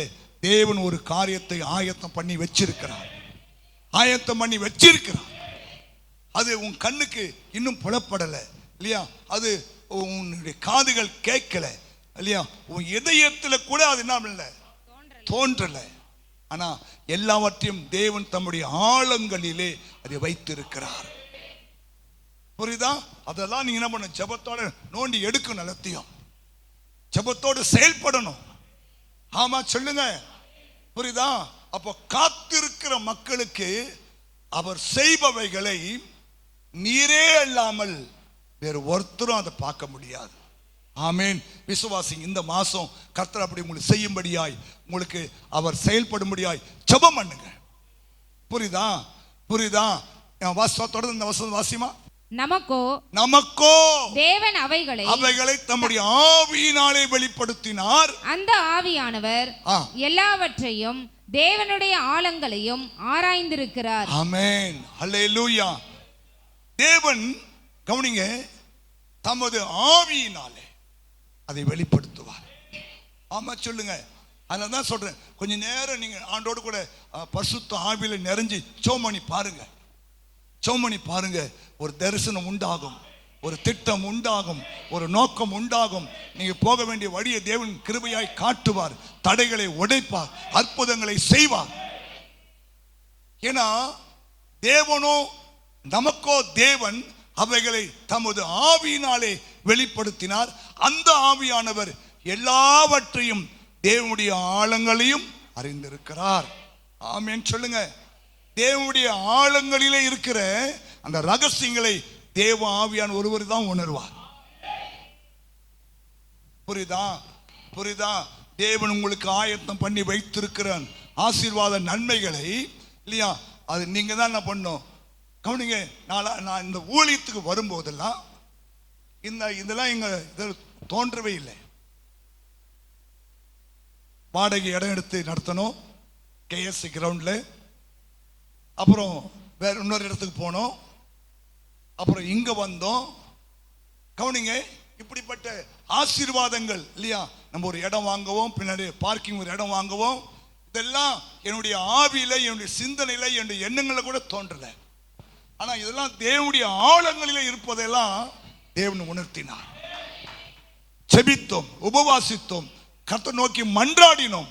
தேவன் ஒரு காரியத்தை ஆயத்தம் பண்ணி வச்சிருக்கிறார். ஆயத்தம் பண்ணி வச்சிருக்கிறார். அது உன் கண்ணுக்கு இன்னும் புலப்படலை இல்லையா? அது உன்னுடைய காதுகள் கேட்கல இல்லையா? உன் இதயத்தில் கூட அது என்ன இல்லை, தோன்றல. ஆனா எல்லாவற்றையும் தேவன் தம்முடைய ஆழங்களிலே அதை வைத்திருக்கிறார். புரியுதா? அதெல்லாம் நீங்க என்ன பண்ண, ஜெபத்தோட நோண்டி எடுக்கணும், எல்லாத்தையும் ஜெபத்தோடு செயல்படணும். ஆமா சொல்லுங்க. புரியுதா? அப்போ காத்திருக்கிற மக்களுக்கு அவர் செய்பவைகளை நீரே அல்லாமல் வேறு ஒருத்தரும் அதை பார்க்க முடியாது. ஆமேன். விசுவாசிங்க. இந்த மாசம் கர்த்தர் அப்படி உங்களுக்கு செய்யும்படியாய், உங்களுக்கு அவர் செயல்படும்படியாய் ஜெபம் பண்ணுங்க. புரியுதா? புரியுதா? தொடர்ந்து இந்த வசனம் வாசிமா. நமக்கோ தேவன் அவைகளை தம்முடைய ஆவியினாலே வெளிப்படுத்தினார். அந்த ஆவியானவர் எல்லாவற்றையும் தேவனுடைய ஆழங்களையும் ஆராய்ந்திருக்கிறார். ஆமென், அல்லேலூயா. தேவன் கவனிங்க, தமது ஆவியினாலே அதை வெளிப்படுத்துவார். ஆமா சொல்லுங்க. அதனால சொல்றேன், கொஞ்ச நேரம் நீங்க ஆண்டோடு கூட பரிசுத்த ஆவியில நிறைஞ்சு சோமணி பாருங்க. சோமணி பாருங்க. ஒரு தரிசனம் உண்டாகும், ஒரு திட்டம் உண்டாகும், ஒரு நோக்கம் உண்டாகும். நீங்க போக வேண்டிய வழியை தேவன் கிருபையாய் காட்டுவார், தடைகளை உடைப்பார், அற்புதங்களை செய்வார். ஏன்னா தேவனோ, நமக்கோ தேவன் அவைகளை தமது ஆவியினாலே வெளிப்படுத்தினார். அந்த ஆவியானவர் எல்லாவற்றையும் தேவனுடைய ஆழங்களையும் அறிந்திருக்கிறார். ஆமென் சொல்லுங்க. தேவனுடைய ஆழங்களிலே இருக்கிற அந்த ரகசியங்களை தேவ ஆவியான ஒருவர் தான் உணர்வார். புரியுதா? புரியுதா? தேவன் உங்களுக்கு ஆயத்தம் பண்ணி வைத்திருக்கிற ஆசீர்வாத நன்மைகளை இல்லையா, அது நீங்க தான் என்ன பண்ணும். கவனிங்க, நான் இந்த ஊழியத்துக்கு வரும்போதெல்லாம் இதெல்லாம் எங்க தோன்றவே இல்லை. வாடகை இடம் எடுத்து நடத்தணும், கேஎஸ்சி கிரவுண்ட்ல. அப்புறம் வேற இன்னொரு இடத்துக்கு போனோம், அப்புறம் இங்க வந்தோம். கவனிங்க, இப்படிப்பட்ட ஆசீர்வாதங்கள் இல்லையா. நம்ம ஒரு இடம் வாங்குவோம், பின்னாடி பார்க்கிங் ஒரு இடம் வாங்குவோம். இதெல்லாம் என்னுடைய ஆவியில, என்னுடைய சிந்தனையில, என்னுடைய எண்ணங்கள்ல கூட தோன்றல. ஆனா இதெல்லாம் தேவனுடைய ஆழங்களில இருப்பதெல்லாம் தேவன் உணர்த்தினார். செபித்தோம், உபவாசித்தோம், கர்த்தரை நோக்கி மன்றாடினோம்.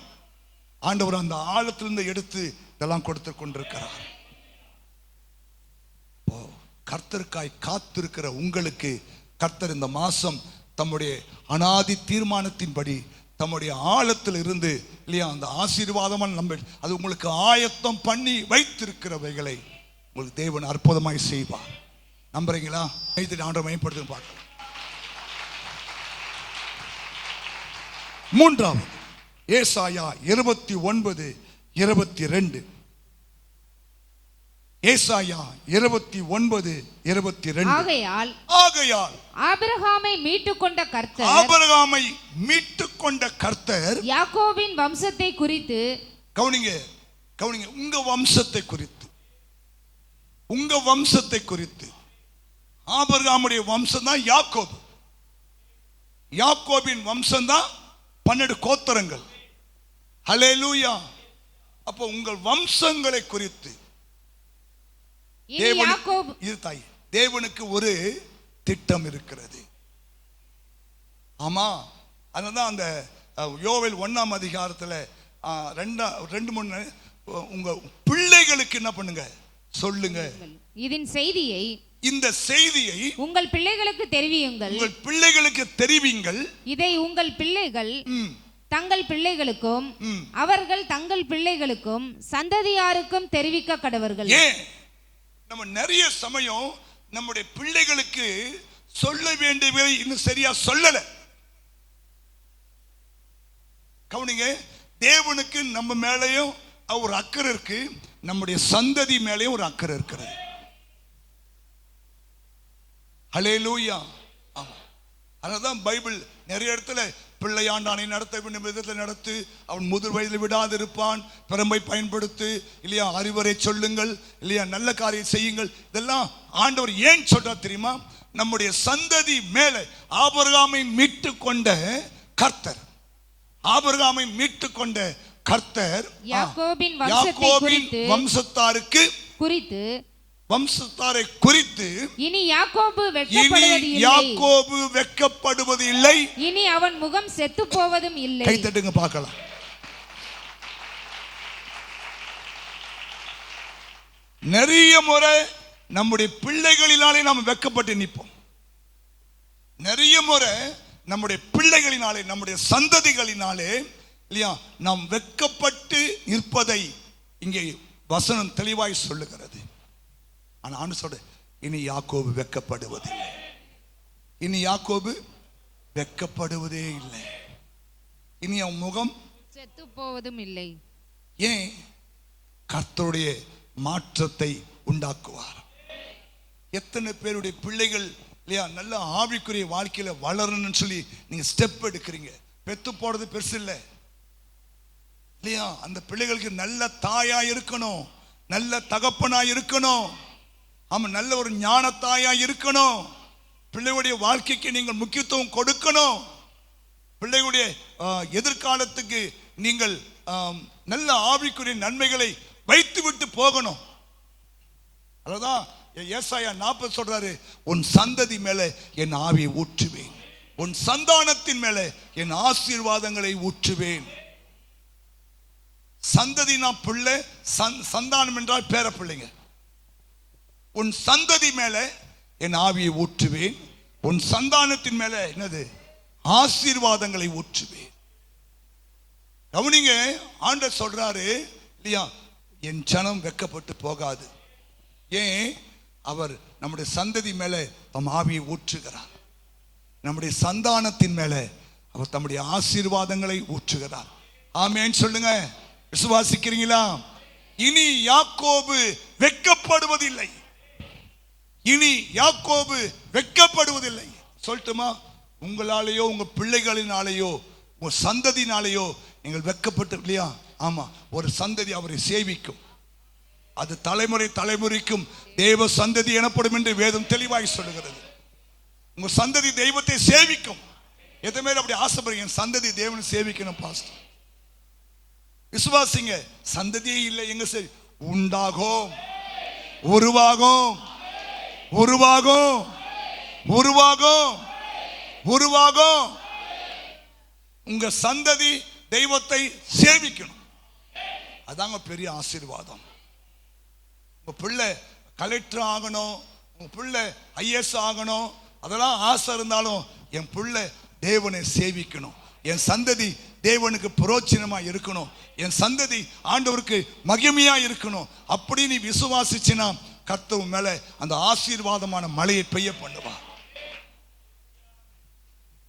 ஆண்டவர் அந்த ஆழத்திலிருந்து எடுத்து இதெல்லாம் கொடுத்து கொண்டிருக்கிறார். கர்த்தருக்காய் காத்திருக்கிற உங்களுக்கு கர்த்தர் இந்த மாசம் தம்முடைய அனாதி தீர்மானத்தின்படி தம்முடைய ஆழத்தில் இருந்து இல்லையா, அந்த ஆசீர்வாதமான நம்ம அது உங்களுக்கு ஆயத்தம் பண்ணி வைத்திருக்கிறவைகளை உங்களுக்கு தேவன் அற்புதமாய் செய்வார். நம்புறீங்களா? ஆண்டவரை மேம்படுத்த பார்க்கலாம். மூன்றாவது ஏசாயா 29:22. ஏசாயா 29:22. ஆகையால் ஆபிரகாமை மீட்டுக்கொண்ட கர்த்தர் யாக்கோபின் வம்சத்தை குறித்து, கவனிங்க, உங்க வம்சத்தை குறித்து ஆபிரகாமுடைய வம்சம் தான் யாக்கோபு. யாக்கோபின் வம்சம் தான் 12 கோத்திரங்கள். ஹல்லேலூயா. அப்போ உங்கள் வம்சங்களை குறித்து தேவனுக்கு ஒரு திட்டம் இருக்கிறது. ஆமா, அதுதான் அந்த யோவேல் 1ஆம் அதிகாரத்தில் 2-3 உங்க பிள்ளைகளுக்கு என்ன பண்ணுங்க சொல்லுங்க. இதன் செய்தியை, இந்த செய்தியை உங்கள் பிள்ளைகளுக்கு தெரிவியுங்கள். உங்கள் பிள்ளைகளுக்கு தெரிவிங்கள். இதை உங்கள் பிள்ளைகள் தங்கள் பிள்ளைகளுக்கும் அவர்கள் தங்கள் பிள்ளைகளுக்கும் சந்ததியாருக்கும் தெரிவிக்க கடவர்கள். ஏன் நம்ம நிறைய சமயம் நம்முடைய பிள்ளைகளுக்கு சொல்ல வேண்டியவை இன்னும் சரியா சொல்லல. கவனிங்க, தேவனுக்கு நம்ம மேலேயும் ஒரு அக்கறை இருக்கு, நம்முடைய சந்ததி மேலேயும் ஒரு அக்கறை இருக்கிறது. ஹல்லேலூயா. ஆமா, அதனால்தான் பைபிள் நிறைய இடத்துல பிள்ளையாண்டானை நடத்த வேண்டும் விதத்தில் நடத்து, அவன் முதிர் வயதில் விடாது இருப்பான், பெருமை பயன்படுத்து, இல்லையா, அறிவுரை சொல்லுங்கள், இல்லையா, நல்ல காரியம் செய்யுங்கள். இதெல்லாம் ஆண்டவர் ஏன் சொல்றா தெரியுமா? நம்முடைய சந்ததி மேலே ஆபிரகாமை மீட்டு கொண்ட கர்த்தர், ஆபிரகாமை மீட்டு கொண்ட கர்த்தர் யாக்கோபின் வம்சத்தாருக்கு குறித்து, வம்சத்தாரை குறித்து இனி யாக்கோபு வெட்கப்படுவது இல்லை, இனி அவன் முகம் செத்து போவதும் இல்லை. கை தட்டுங்க பார்க்கலாம். நிறைய முறை நம்முடைய பிள்ளைகளினாலே நாம் வெட்கப்பட்டு நிற்போம். நிறைய முறை நம்முடைய பிள்ளைகளினாலே, நம்முடைய சந்ததிகளினாலே, இல்லையா, நாம் வெட்கப்பட்டு நிற்பதை இங்கே வசனம் தெளிவாய் சொல்லுகிறது. ஆனா சொல்ற, இனி யாக்கோபு வெட்கப்படுவதில்லை, இனி யாக்கோபு வெட்கப்படுவதே இல்லை, இனி அவன் முகம் செத்து போவதும் இல்லை. ஏன்? கர்த்தருடைய மாற்றத்தை உண்டாக்குவார். எத்தனை பேருடைய பிள்ளைகள், இல்லையா, நல்ல ஆவிக்குரிய வாழ்க்கையில வளரணும்னு சொல்லி நீங்க ஸ்டெப் எடுக்கிறீங்க. பெத்து போறது பெருசு இல்லை, இல்லையா, அந்த பிள்ளைகளுக்கு நல்ல தாயா இருக்கணும், நல்ல தகப்பனா இருக்கணும், ஆமா, நல்ல ஒரு ஞான தாயா இருக்கணும். பிள்ளைகளுடைய வாழ்க்கைக்கு நீங்கள் முக்கியத்துவம் கொடுக்கணும். பிள்ளைகளுடைய எதிர்காலத்துக்கு நீங்கள் நல்ல ஆவிக்குரிய நன்மைகளை வைத்து விட்டு போகணும். அதான் ஏசாயா 40 சொல்றாரு, உன் சந்ததி மேலே என் ஆவியை ஊற்றுவேன், உன் சந்தானத்தின் மேலே என் ஆசீர்வாதங்களை ஊற்றுவேன். சந்ததினா பிள்ளை, சந்தானம் என்றால் பேர பிள்ளைங்க. உன் சந்ததி மேலே என் ஆவியை ஊற்றுவேன், உன் சந்தானத்தின் மேலே என்னது? ஆசீர்வாதங்களை ஊற்றுவேன். கவனிங்க, ஆண்டவர் சொல்றாரு, இல்லையா, என் ஜனம் வெட்கப்பட்டு போகாது. ஏன்? அவர் நம்முடைய சந்ததி மேலே தம் ஆவியை ஊற்றுகிறார், நம்முடைய சந்தானத்தின் மேலே அவர் தம்முடைய ஆசீர்வாதங்களை ஊற்றுகிறார். ஆமென் சொல்லுங்க. விசுவாசிக்கிறீங்களா? இனி யாக்கோபு வெட்கப்படுவதில்லை, இனி யாக்கோபு வெட்கப்படுவதில்லை. சொல்லட்டுமா? உங்களாலேயோ உங்க பிள்ளைகளினாலேயோ உங்க சந்ததினாலேயோ நீங்கள் வெட்கப்பட்டு, இல்லையா, ஆமா, ஒரு சந்ததி அவரை சேவிக்கும், அது தலைமுறை தலைமுறைக்கும் தேவ சந்ததி எனப்படும் என்று வேதம் தெளிவாய் சொல்லுகிறது. உங்க சந்ததி தெய்வத்தை சேவிக்கும். எதுவுமே அப்படி ஆசைப்படுங்க, என் சந்ததி தேவனை சேவிக்கணும் பாஸ்டர். விசுவாசிங்க, சந்ததியே இல்லை, எங்க சரி உண்டாகும், உருவாகும், உருவாகும், உருவாகும், உருவாகும். உங்க சந்ததி தெய்வத்தை சேவிக்கணும், அதாங்க பெரிய ஆசீர்வாதம். உங்க பிள்ளை கலெக்டர் ஆகணும், உங்க பிள்ளை ஐஏஎஸ் ஆகணும், அதெல்லாம் ஆசை இருந்தாலும் என் பிள்ளை தேவனை சேவிக்கணும், என் சந்ததி தேவனுக்கு புரோச்சனமா இருக்கணும், என் சந்ததி ஆண்டவருக்கு மகிமையா இருக்கணும். அப்படி நீ விசுவாசிச்சினா கர்த்தர் மேல அந்த ஆசீர்வாதமான மழையை பெய்ய பண்ணுவா.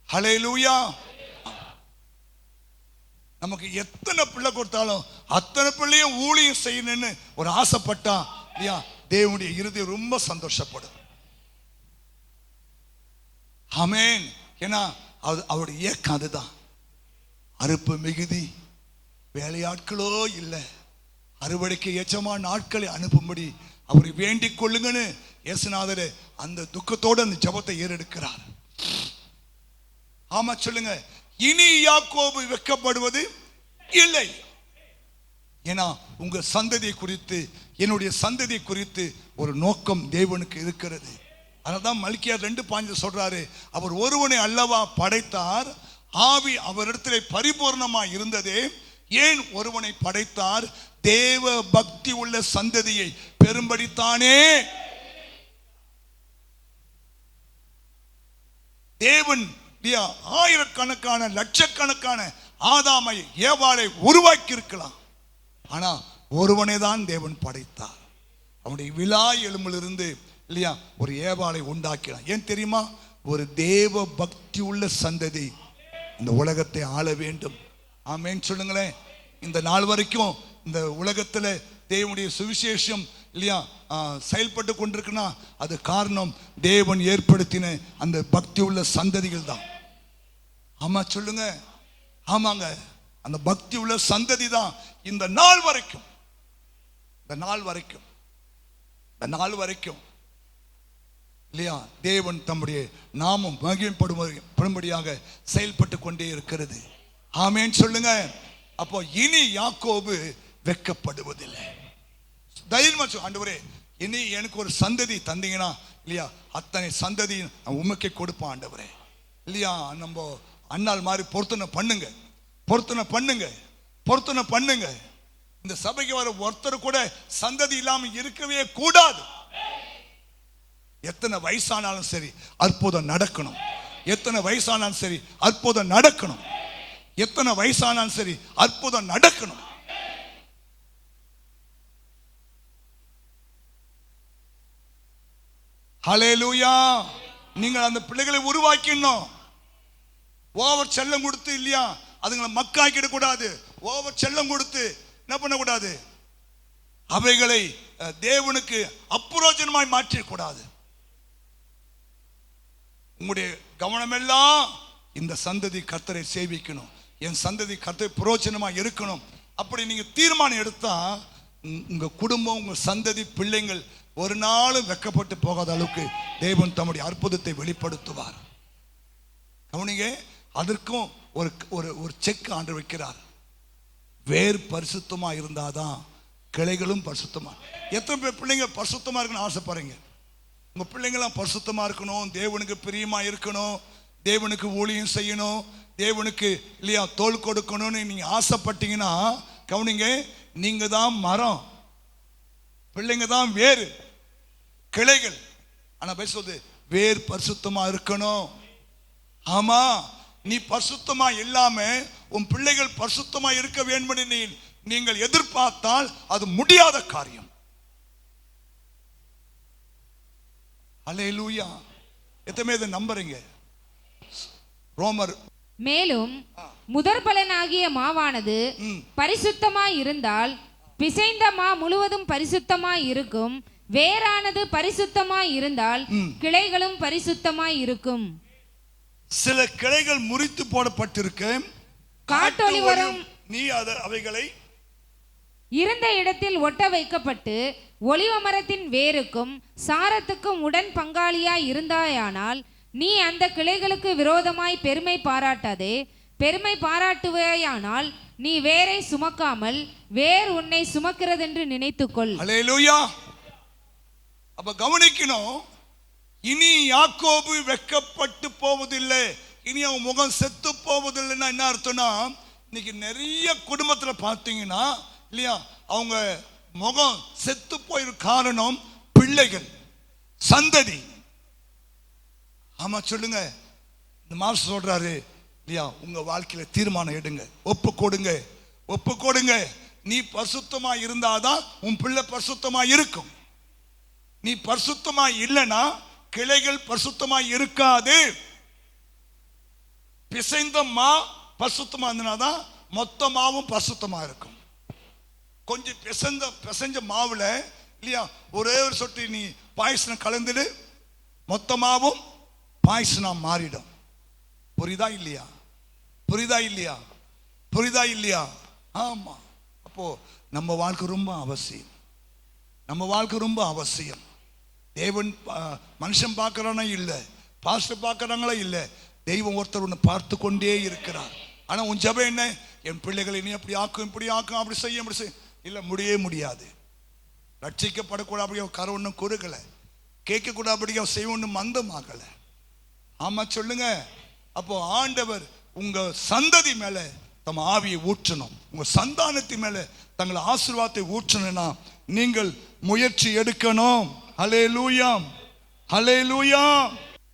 ஹல்லேலூயா. நமக்கு எத்தனை பிள்ளை கொடுத்தாலும் அத்தனை பிள்ளையும் ஊழியம் செய்யணும்னு ஒரு ஆசைப்பட்டா, இல்லையா, தேவனுடைய இருதயம் ரொம்ப சந்தோஷப்படும். ஆமென். ஏன்னா அவருடைய ஏக்கம் அதுதான். அறுப்பு மிகுதி, வேலையாட்களோ இல்லை, அறுவடைக்கு எச்சமான நாட்களை அனுப்பும்படி அவரை வேண்டிக் கொள்ளுங்கன்னு இயேசுநாதர் அந்த துக்கத்தோடு அந்த ஜெபத்தை ஏறெடுக்கிறார். ஆமா சொல்லுங்க, இனி யாக்கோபு வெட்கப்படுவது இல்லை. ஏன்னா உங்க சந்ததியை குறித்து, என்னுடைய சந்ததியை குறித்து ஒரு நோக்கம் தேவனுக்கு இருக்கிறது. அதனால்தான் மல்கியார் 2:5 சொல்றாரு, அவர் ஒருவனை அல்லவா படைத்தார், ஆவி அவரிடத்திலே பரிபூர்ணமா இருந்ததே, ஏன் ஒருவனை படைத்தார்? தேவ பக்தி உள்ள சந்ததியை பெரும்படித்தானே தேவன் ஆயிரக்கணக்கான லட்சக்கணக்கான ஆதாமை ஏவாளை உருவாக்கி இருக்கலாம். ஆனா ஒருவனே தான் தேவன் படைத்தார். அவனுடைய விலா எலும்பிலிருந்து இல்லையா ஒரு ஏவாளை உண்டாக்கினான். ஏன் தெரியுமா? ஒரு தேவ பக்தி உள்ள சந்ததி இந்த உலகத்தை ஆள வேண்டும். ஆமென் சொல்லுங்களேன். இந்த நாள் வரைக்கும் இந்த உலகத்துல தேவனுடைய சுவிசேஷம் இல்லையா செயல்பட்டு கொண்டிருக்குன்னா அது காரணம் தேவன் ஏற்படுத்தின அந்த பக்தி உள்ள சந்ததிகள் தான். ஆமா சொல்லுங்க. ஆமாங்க, அந்த பக்தி உள்ள சந்ததி தான் இந்த நாள் வரைக்கும் இல்லையா தேவன் தம்முடைய நாமம் மகிமைப்படும்படியாக செயல்பட்டு கொண்டே இருக்கிறது. ஆமென் சொல்லுங்க. அப்போ இனி யாக்கோபு வெட்கப்படுவதில்லை. தைரியமா சொல்லு, ஆண்டவரே இனி எனக்கு ஒரு சந்ததி தந்தீங்கன்னா இல்லையா அத்தனை சந்ததி உமக்கே கொடுப்பான் ஆண்டவரே. இல்லையா நம்ம அண்ணால் மாதிரி பொருத்தனை பண்ணுங்க. இந்த சபைக்கு வர ஒருத்தர் கூட சந்ததி இல்லாம இருக்கவே கூடாது. எத்தனை வயசானாலும் சரி அற்புதம் நடக்கணும். எத்தனை வயசானாலும் சரி அற்புதம் நடக்கணும். ஹல்லேலூயா. நீங்கள் அந்த பிள்ளைகளை உருவாக்கணும். ஓவர் செல்லம் கொடுத்து இல்லையா அதுங்களை மக்காக்கிட கூடாது. ஓவர் செல்லம் கொடுத்து என்ன பண்ணக்கூடாது? அவைகளை தேவனுக்கு அப்புரோஜனமாய் மாற்றக்கூடாது. உங்களுடைய கவனம் எல்லாம் இந்த சந்ததி கர்த்தரை சேவிக்கணும், என் சந்ததி கர்த்தரை புரோஜனமா இருக்கணும். அப்படி நீங்க தீர்மானம் எடுத்தா உங்க குடும்பம், உங்க சந்ததி, பிள்ளைங்கள் ஒரு நாளும் வெட்கப்பட்டு போகாத அளவுக்கு தேவன் தம்முடைய அற்புதத்தை வெளிப்படுத்துவார். கவனிங்க, அதற்கும் ஒரு ஒரு செக் ஆண்டு வைக்கிறார். வேர் பரிசுத்தமா இருந்தாதான் கிளைகளும் பரிசுத்தமா. எத்தனை பேர் பிள்ளைங்க பரிசுத்தமா இருக்கணும்னு ஆசைப்படுறீங்க? உங்க பிள்ளைங்களாம் பரிசுத்தமா இருக்கணும், தேவனுக்கு பிரியமா இருக்கணும், தேவனுக்கு ஊழியம் செய்யணும், தேவனுக்கு இல்லையா தோள் கொடுக்கணும்னு நீங்க ஆசைப்பட்டீங்கன்னா கவனிங்க, நீங்க தான் மரம், பிள்ளைங்க தான் வேறு, கிளைகள். ஆனா பேசுவது வேர் பரிசுத்தமா இருக்கணும். ஆமா, நீ பரிசுத்தமா இல்லாம உன் பிள்ளைகள் பரிசுத்தமா இருக்க வேண்டும் நீங்கள் எதிர்பார்த்தால் அது முடியாத காரியம். அல்லேலூயா. எத்தனை இதை நம்புறீங்க? ரோமர் மேலும் முதற் பலனாகிய மாவானது பரிசுத்தமாய் இருந்தால் பிசைந்த மா முழுவதும் பரிசுத்தமாய் இருக்கும். வேறானது பரிசுத்தமாய் இருந்தால் கிளைகளும் பரிசுத்தமாய் இருக்கும். சில கிளைகள் முறித்து போடப்பட்டிருக்கு, காட்டொளி வரும் நீ அவைகளை இருந்த இடத்தில் ஒட்ட வைக்கப்பட்டு ஒலிவ மரத்தின் வேருக்கும் சாரத்துக்கும் உடன் பங்காளியாய் இருந்தாயானால் நீ அந்த கிளைகளுக்கு விரோதமாய் பெருமை பாராட்டாதே. பெருமை பாராட்டுவேயானால் நீ வேரை சுமக்காமல் வேர் உன்னை சுமக்கிறது என்று நினைத்துக்கொள். அல்லேலூயா. அப்ப கவனிக்கணும், இனி யாக்கோபு வெட்கப்பட்டு போவதில்லை, இனி அவன் முகம் செத்து போவதில்லைன்னா என்ன அர்த்தம்னா, இன்னைக்கு நிறைய குடும்பத்துல பார்த்தீங்கன்னா இல்லையா அவங்க முகம் செத்து போயிருக்க காரணம் பிள்ளைகள், சந்ததி. ஆமா சொல்லுங்க. இந்த மாஸ்டர் சொல்றாரு இல்லையா, உங்க வாழ்க்கையில தீர்மானம் எடுங்க, ஒப்பு கொடுங்க. நீ பரிசுத்தமா இருந்தாதான் உன் பிள்ளை பரிசுத்தமா இருக்கும். நீ பரிசுத்தமா இல்லைன்னா கிளைகள் பரிசுத்தமா இருக்காது. பிசைந்த மா பரிசுத்தமா இருந்தனாதான் மொத்த மாவும் பரிசுத்தமா இருக்கும். கொஞ்சம் பிசைஞ்ச மாவுல இல்லையா ஒரே ஒரு சொட்டு நீ பாயசனம் கலந்துடு, மொத்தமாவும் பாயசனா மாறிடும். புரியுதா இல்லையா? ஆமா. அப்போ நம்ம வாழ்க்கை ரொம்ப அவசியம். தேவன் மனுஷன் பார்க்கறானா இல்லை, பாஸ்டர் பார்க்கறாங்களா இல்லை, தெய்வம் ஒருத்தர் உன்னை பார்த்து கொண்டே இருக்கிறார். ஆனா உன் ஜெபம் என்ன? என் பிள்ளைகளை நீ அப்படி ஆக்கும், இப்படி ஆக்கும், அப்படி செய்ய இல்ல, முடியாது. ரட்சிக்கப்படக்கூடாது கரை ஒன்றும் கொடுக்கல, கேட்கக்கூடாது செய்ய ஒன்றும் மந்தமாகல. ஆமா சொல்லுங்க. அப்போ ஆண்டவர் உங்க சந்ததி மேல தம் ஆவியை ஊற்றணும். உங்க சந்தானத்தின் மேல தங்கள் ஆசீர்வாதத்தை ஊற்றணும்னா நீங்கள் முயற்சி எடுக்கணும். ஹல்லேலூயா, ஹல்லேலூயா.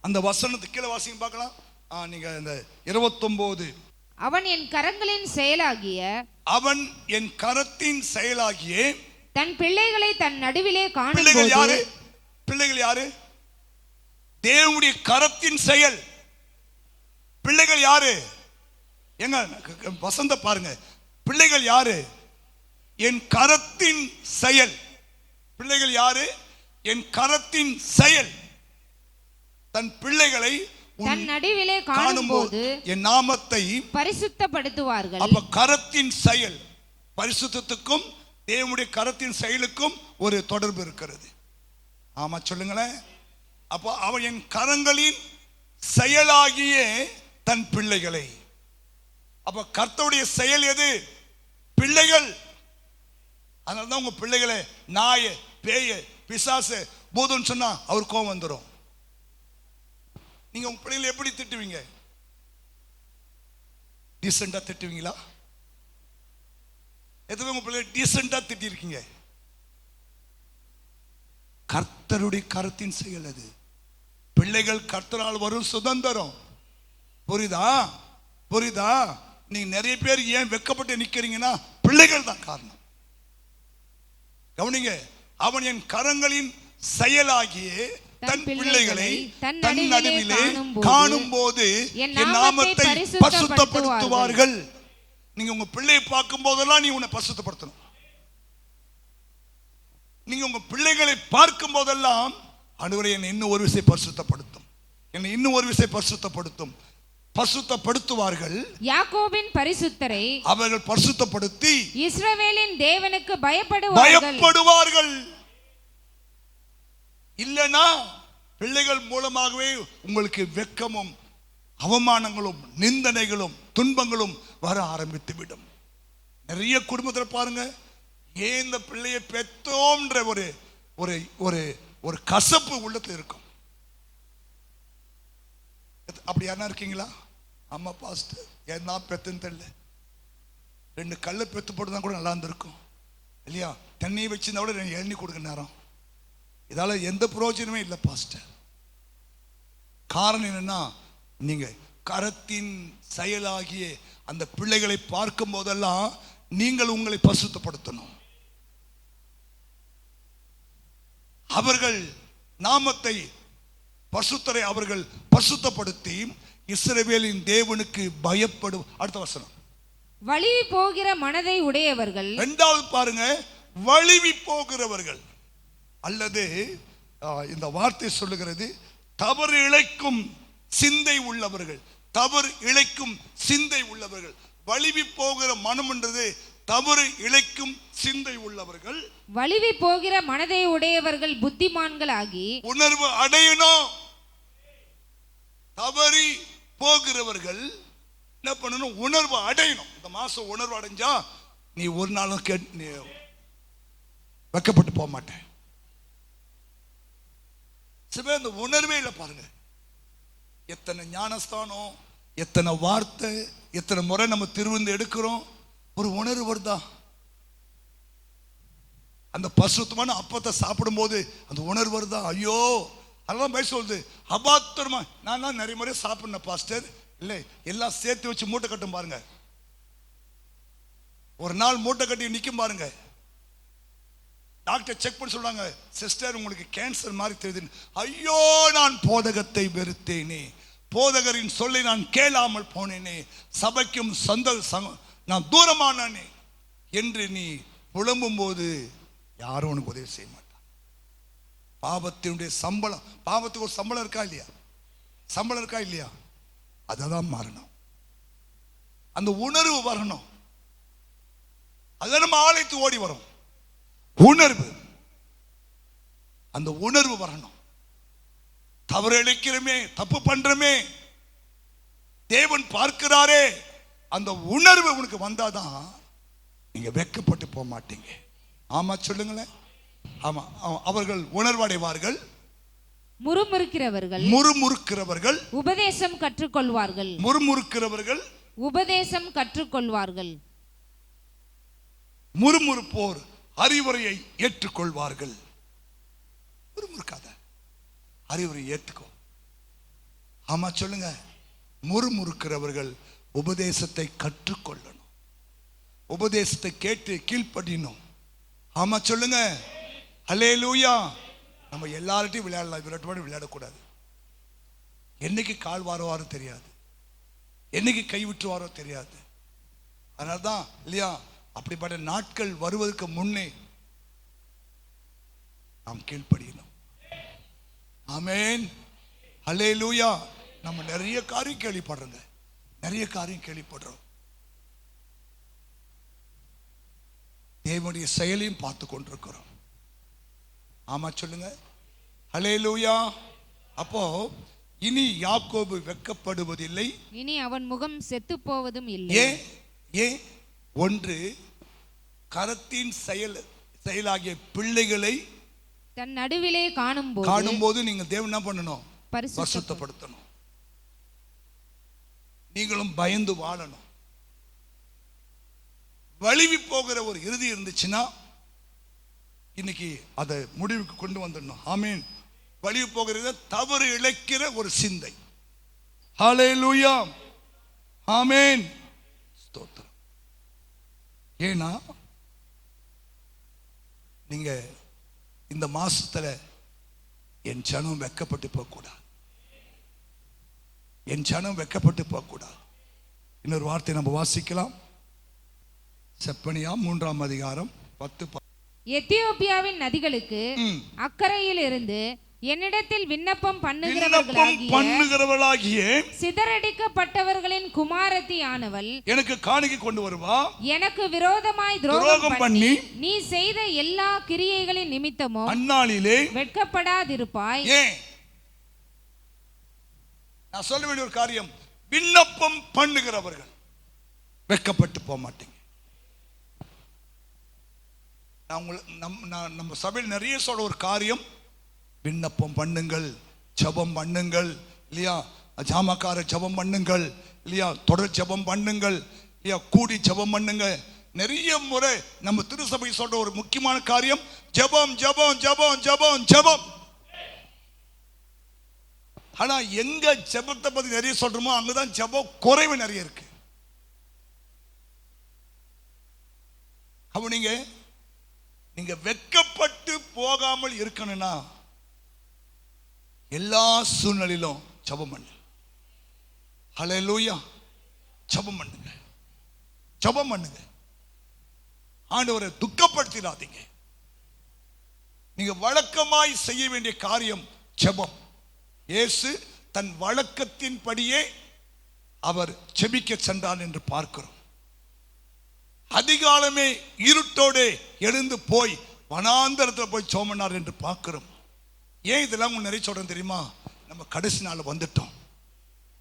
அந்த வசனத்துக்கு கீழே வாசிங்க பார்க்கலாம். நீங்க இந்த 29. அவன் என் கரங்களின் செயலாகிய அவன் என் கரத்தின் செயலாகிய தன் பிள்ளைகளை தன் நடுவிலே பிள்ளைகள் யாரு? காணும்போது. பிள்ளைகள் யாரு? தேவனுடைய கரத்தின் செயல். பிள்ளைகள் யாரு? எங்க வசந்த பாருங்க, பிள்ளைகள் யாரு? என் கரத்தின் செயல். பிள்ளைகள் யாரு? என் கரத்தின் செயல். தன் பிள்ளைகளை தன் நடுவிலே காணும்போது என் நாமத்தை பரிசுத்தப்படுத்துவார்கள். அப்ப கரத்தின் செயல், பரிசுத்தத்துக்கும் தேவனுடைய கரத்தின் செயலுக்கும் ஒரு தொடர்பு இருக்கிறது. ஆமா சொல்லுங்களேன். அப்போ அவன் என் கரங்களின் செயலாகிய தன் பிள்ளைகளை. அப்ப கர்த்தருடைய செயல் எது? பிள்ளைகள். அதனாலதான் உங்க பிள்ளைகளை நாய, பேய, பிசாசு, பூதம் சொன்னா அவர் கோபம் வந்துடும். நீங்க உங்க பிள்ளைகளை எப்படி திட்டுவீங்க? டீசெண்டா திட்டுவீங்களா? எதுவும் உங்க பிள்ளைகளை டீசெண்டா திட்டி இருக்கீங்க? கர்த்தருடைய கரத்தின் செயல் அது. பிள்ளைகள் கர்த்தரால் வரும் சுதந்திரம். புரியுதா? புரியுதா? நீங்க நிறைய பேர் ஏன் வெட்கப்பட்டு நிக்கிறீங்கன்னா பிள்ளைகள் தான் காரணம். கவனிங்க. அவன் என் கரங்களின் செயலாகிய தன் பிள்ளைகளை தன் நடுவிலே காணும்போது என் நாமத்தை பரிசுத்தப்படுத்துவார்கள். நீங்க உங்க பிள்ளையை பார்க்கும் போதெல்லாம் நீ உன்னை பரிசுத்தப்படுத்தணும். நீங்க உங்க பிள்ளைகளை பார்க்கும் போதெல்லாம் ஆண்டவரே என்னை இன்னும் ஒரு விசை பரிசுத்தப்படுத்தும், என்னை இன்னும் ஒரு விசை பரிசுத்தப்படுத்தும். பரிசுத்தப்படுத்துவார்கள். யாக்கோபின் பரிசுத்தரை அவர்கள் பரிசுத்தப்படுத்தி இஸ்ரவேலின் தேவனுக்கு பயப்படுவார்கள். இல்லனா பிள்ளைகள் மூலமாகவே உங்களுக்கு வெட்கமும் அவமானங்களும் நிந்தனைகளும் துன்பங்களும் வர ஆரம்பித்து விடும். நிறைய குடும்பத்தில் பாருங்க, ஏன் இந்த பிள்ளையை பெற்றோம்ன்ற ஒரு ஒரு ஒரு ஒரு கசப்பு உள்ளத்துல இருக்கும். அப்படி யாரா இருக்கீங்களா? ஆமா பாஸ்டர், ஏன் நான் பெத்துன்னு தெரியல, 2 கல்லை பெத்து போட்டுதான் கூட நல்லா இருந்திருக்கும் இல்லையா? தண்ணியை வச்சிருந்தா கூட 2 இளநீ கொடுக்க நேரம். இதால எந்த பிரயோஜனமே இல்லை பாஸ்டர். காரணம் என்னன்னா, நீங்க கரத்தின் செயலாகிய அந்த பிள்ளைகளை பார்க்கும் போதெல்லாம் நீங்கள் உங்களை பரிசுத்தப்படுத்தணும். அவர்கள் நாமத்தை பரிசுத்தரை அவர்கள் பரிசுத்தப்படுத்தி இஸ்ரவேலின் தேவனுக்கு பயப்படும். அடுத்த வசனம், வலிவி போகிற மனதை உடையவர்கள். இரண்டாவது பாருங்க, வலிவி போகிறவர்கள் அல்லது இந்த வார்த்தை சொல்லுகிறது தவறு இழைக்கும் சிந்தை உள்ளவர்கள். தவறு இழைக்கும் சிந்தை உள்ளவர்கள். வலிவி போகிற மனம் என்றது தவறு இழைக்கும் சிந்தை உள்ளவர்கள். வலிவி போகிற மனதை உடையவர்கள் புத்திமான்கள் ஆகி உணர்வு அடையணும். தவறி போகிறவர்கள் என்ன பண்ணணும்? உணர்வு அடையணும். இந்த மாசம் உணர்வு அடைஞ்சா நீ ஒரு நாளும் வெக்கப்பட்டு போக மாட்டேன். சில இந்த உணர்வே இல்லை பாருங்க. எத்தனை ஞானஸ்தானம், எத்தனை வார்த்தை, எத்தனை முறை நம்ம திருவிந்து எடுக்கிறோம், ஒரு உணர்வு வருதா? அந்த பசுத்தமான அப்பத்தை சாப்பிடும் போது அந்த உணர்வு வருதா? ஐயோ, அதெல்லாம் பய சொல்லுது அபாத்திரமா. நான் நிறைய முறை சாப்பிடணும் பாஸ்டர். இல்லை, எல்லாம் சேர்த்து வச்சு மூட்டை கட்டும் பாருங்க. ஒரு நாள் மூட்டை கட்டி நிற்கும் பாருங்க. டாக்டர் செக் பண்ணி சொல்றாங்க, சிஸ்டர் உங்களுக்கு கேன்சர் மாதிரி தெரியுது. ஐயோ, நான் போதகத்தை வெறுத்தேனே, போதகரின் சொல்லை நான் கேளாமல் போனேனே, சபைக்கும் நான் தூரமானே என்று நீ புலம்பும் போது யாரும் உனக்கு உதவி செய்ய மாட்டான். பாவத்தினுடைய சம்பளம், பாவத்துக்கு ஒரு சம்பளம் இருக்கா இல்லையா? சம்பளம் இருக்கா இல்லையா? அததான் மாறணும். அந்த உணர்வு வரணும். அதான் நம்ம ஆலயத்து ஓடி வரும். உணர்வு, அந்த உணர்வு வரணும். தவறு இழைக்கிறோமே, தப்பு பண்றோமே, தேவன் பார்க்கிறாரே, அந்த உணர்வு உனக்கு வந்தாதான் நீங்க வெட்கப்பட்டு போக மாட்டீங்க. ஆமா சொல்லுங்களேன். ஆமா, அவர்கள் உணர்வடைவார்கள். முறுமுறுக்கிறவர்கள் முறுமுறுக்கிறவர்கள் உபதேசம் கற்றுக்கொள்வார்கள். முறுமுறுக்கிறவர்கள் உபதேசம் கற்றுக்கொள்வார்கள். முறுமுறுப்போர் அறிவுரையை ஏற்றுக்கொள்வார்கள். முறுமுறுக்காத, அறிவுரை ஏற்றுக்கோ. ஆமா சொல்லுங்க. முறுமுறுக்கிறவர்கள் உபதேசத்தை கற்றுக்கொள்ளணும், உபதேசத்தை கேட்டு கீழ்ப்படியணும். ஆமா சொல்லுங்க. அல்லேலூயா. நம்ம எல்லார்ட்டையும் விளையாடலாம், விளையாட்டு விளையாடக்கூடாது. என்னைக்கு கால் வாருவாரோ தெரியாது, என்னைக்கு கை விட்டுவாரோ தெரியாது. அதனால்தான் இல்லையா, அப்படிப்பட்ட நாட்கள் வருவதற்கு முன்னே நாம் கீழ்ப்படியணும். ஆமென். அல்லேலூயா. நம்ம நிறைய காரியம் கேள்விப்படுறோங்க, நிறைய காரியம் கேள்விப்படுறோம். தேவனுடைய செயலையும் பார்த்து கொண்டிருக்கிறோம். ஆமா சொல்லுங்க. அல்லேலூயா. அப்போ இனி யாக்கோபு வெட்கப்படுவதில்லை, இனி அவன் முகம் செத்து போவதும் இல்லை. ஏன்? ஒன்று, கரத்தின் செயலாகிய பிள்ளைகளை தன் நடுவிலே காணும்போது நீங்க தேவன் என்ன பண்ணணும்? பரிசுத்தப்படுத்தணும். நீங்களும் பயந்து வாழணும். வலிவி போகிற ஒரு இறுதி இருந்துச்சுன்னா இன்னைக்கு அதை முடிவுக்கு கொண்டு வந்துடணும். ஆமீன். வலிவு போகிறது தவறு இழைக்கிற ஒரு சிந்தை. ஹல்லேலூயா. ஆமீன். ஸ்தோத்திரம். ஏன்னா நீங்க இந்த மாசத்துல என் ஜனம் வெட்கப்பட்டு போகக்கூடாது, என் ஜனம் வெட்கப்பட்டு போகக்கூடாது. இன்னொரு வார்த்தை நம்ம வாசிக்கலாம். செப்பனியா 3ஆம் அதிகாரம் 10. எத்தியோப்பியாவின் நதிகளுக்கு அக்கறையில் இருந்து என்னிடத்தில் விண்ணப்பம் பண்ணுகிறவர்களாகிய சிதறடிக்கப்பட்டவர்களின் குமாரத்தி ஆனவள் எனக்கு காணிக்கை கொண்டு வருவா. எனக்கு விரோதமாய் துரோகம் பண்ணி நீ செய்த எல்லா கிரியைகளின் நிமித்தமும் அந்நாளிலே வெட்கப்படாதிருப்பாய். ஏன்? நான் சொல்ல வேண்டிய ஒரு காரியம், விண்ணப்பம் பண்ணுகிறவர்கள் வெட்கப்பட்டு போக மாட்டீங்க. நம்ம சபையில் நிறைய சொல்ற ஒரு காரியம், விண்ணப்பம் பண்ணுங்கள், ஜெபம் பண்ணுங்கள் இல்லையா, ஜாமக்கார ஜெபம் பண்ணுங்கள் இல்லையா, தொடர் ஜெபம் பண்ணுங்கள் இல்லையா, கூடி ஜெபம் பண்ணுங்க. நிறைய முறை நம்ம திருசபை சொல்ற ஒரு முக்கியமான காரியம் ஜெபம் ஜெபம் ஜெபம் ஜெபம் ஜெபம். ஆனா எங்க ஜெபத்தை பத்தி நிறைய சொல்றோமோ அங்கதான் ஜெபம் குறைவு நிறைய இருக்கு. அவனிங்க நீங்க வெட்கப்பட்டு போகாமல் இருக்கணும்னா எல்லா சூழ்நிலையிலும் ஜெபம் பண்ணு. ஹல்லேலூயா. ஜெபம் பண்ணுங்க, ஜெபம் பண்ணுங்க. ஆண்டவரை துக்கப்படுத்திடாதீங்க. நீங்க வழக்கமாய் செய்ய வேண்டிய காரியம் ஜெபம். இயேசு தன் வழக்கத்தின்படியே அவர் ஜெபிக்க சென்றார் என்று பார்க்கிறோம். அதிகாலமே இருட்டோடு எழுந்து போய் வனாந்தரத்தில் போய் சோமனார் என்று பார்க்கிறோம். ஏன் இதெல்லாம் நிறைய சொல்றேன் தெரியுமா? நம்ம கடைசி நாள் வந்துட்டோம்.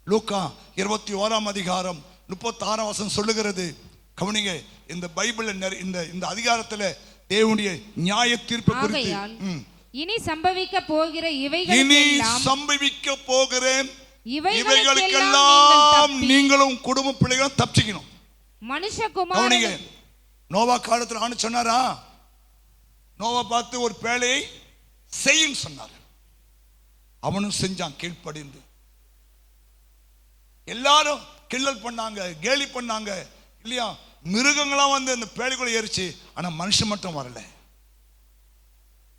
லூக்கா 21ஆம் அதிகாரம் 36ஆம் வசனம் சொல்லுகிறது. கவனிங்க, இந்த பைபிள் இந்த அதிகாரத்துல தேவனுடைய நியாய தீர்ப்பு குறித்து இனி சம்பவிக்க போகிற இவைகளுக்கெல்லாம் நீங்களும் குடும்ப பிள்ளைகளும் தப்பிக்கணும். மனுஷகுமாரன் நோவா காலத்தில் ஆண்டு சொன்னாரா? நோவா பார்த்து ஒரு பேழையை செய்யும் சொன்னார். அவனும் செஞ்சான் கீழ்ப்படிந்து. எல்லாரும் கிண்டல் பண்ணாங்க, கேலி பண்ணாங்க இல்லையா. மிருகங்களாம் வந்து அந்த பேழைக்குள்ள ஏறிச்சு. ஆனா மனுஷன் மட்டும் வரல.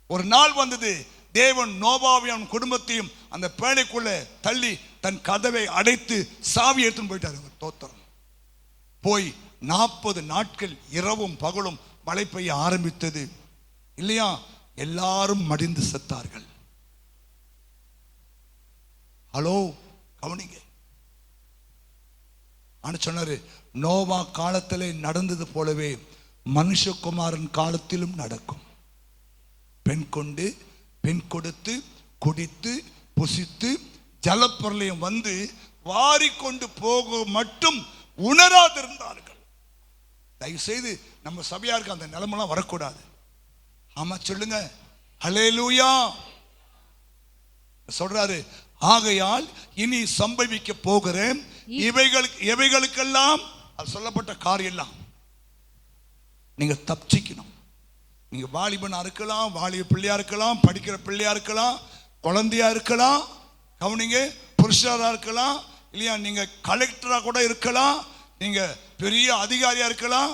ஒரு நாள் வந்தது, தேவன் நோவாவையும் அவன் குடும்பத்தையும் அந்த பேழைக்குள்ள தள்ளி தன் கதவை அடைத்து சாவி எடுத்துன்னு போயிட்டாரு. தோத்திரம். போய் 40 நாட்கள் இரவும் பகலும் மழை பெய்ய ஆரம்பித்தது இல்லையா. எல்லாரும் மடிந்து செத்தார்கள். ஹலோ, கவனிங்க. ஆனா சொன்னாரு, நோவா காலத்திலே நடந்தது போலவே மனுஷகுமாரன் காலத்திலும் நடக்கும். பெண் கொண்டு பெண் கொடுத்து குடித்து புசித்து ஜலப்பிரளயம் வந்து வாரிக்கொண்டு போக மட்டும் உணராதிருந்தார்கள். தயவு செய்து நம்ம சபையாருக்கு அந்த நிலைமெல்லாம் வரக்கூடாது. ஆமா சொல்லுங்க. ஹல்லேலூயா. சொல்றாரு, ஆகையால் இனி சம்பவிக்க போகிறேன் இவைகளுக்கெல்லாம் அது சொல்லப்பட்ட காரியம் எல்லாம் நீங்க தப்பிக்கணும். நீங்க வாலிபனா இருக்கலாம், வாலிப பிள்ளையா இருக்கலாம், படிக்கிற பிள்ளையா இருக்கலாம், குழந்தையா இருக்கலாம், கவனிங்க, புருஷரா இருக்கலாம், இல்லையா நீங்க கலெக்டரா கூட இருக்கலாம், நீங்க பெரிய அதிகாரியா இருக்கலாம்,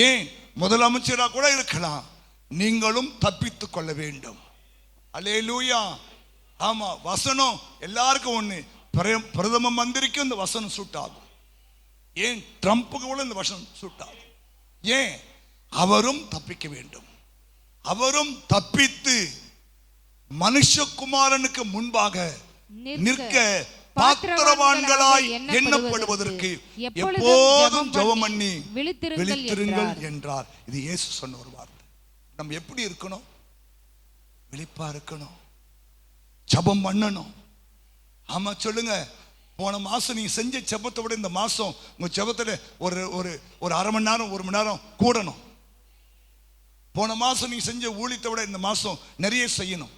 ஏன் முதலமைச்சரா கூட இருக்கலாம். நீங்களும் தப்பித்துக் கொள்ள வேண்டும். அல்லேலூயா. ஆமா, வசனம் எல்லாருக்கும் ஒண்ணு. பிரதம மந்திரிக்கும் இந்த வசனம் சூட் ஆகும். ஏன் ட்ரம்புக்கு கூட இந்த வசனம் சூட் ஆகும். ஏன்? அவரும் தப்பிக்க வேண்டும். அவரும் தப்பித்து மனுஷகுமாரனுக்கு முன்பாக நிற்க பாத்திரவான்களாய் எண்ணப்படுவதற்கு எப்போதும் ஜெபம் பண்ணி விழித்திருங்கள் என்றார். இது இயேசு சொன்ன ஒரு வார்த்தை. நம்ம எப்படி இருக்கணும்? விழிப்பா இருக்கணும், ஜெபம் பண்ணணும். ஆமா, சொல்லுங்க. போன மாசம் நீங்க செஞ்ச ஜெபத்தை விட இந்த மாசம் உங்க ஜெபத்துல ஒரு அரை மணி நேரம் 1 மணி நேரம் கூடணும். போன மாசம் நீங்க செஞ்ச ஊழியத்தை விட இந்த மாசம் நிறைய செய்யணும்.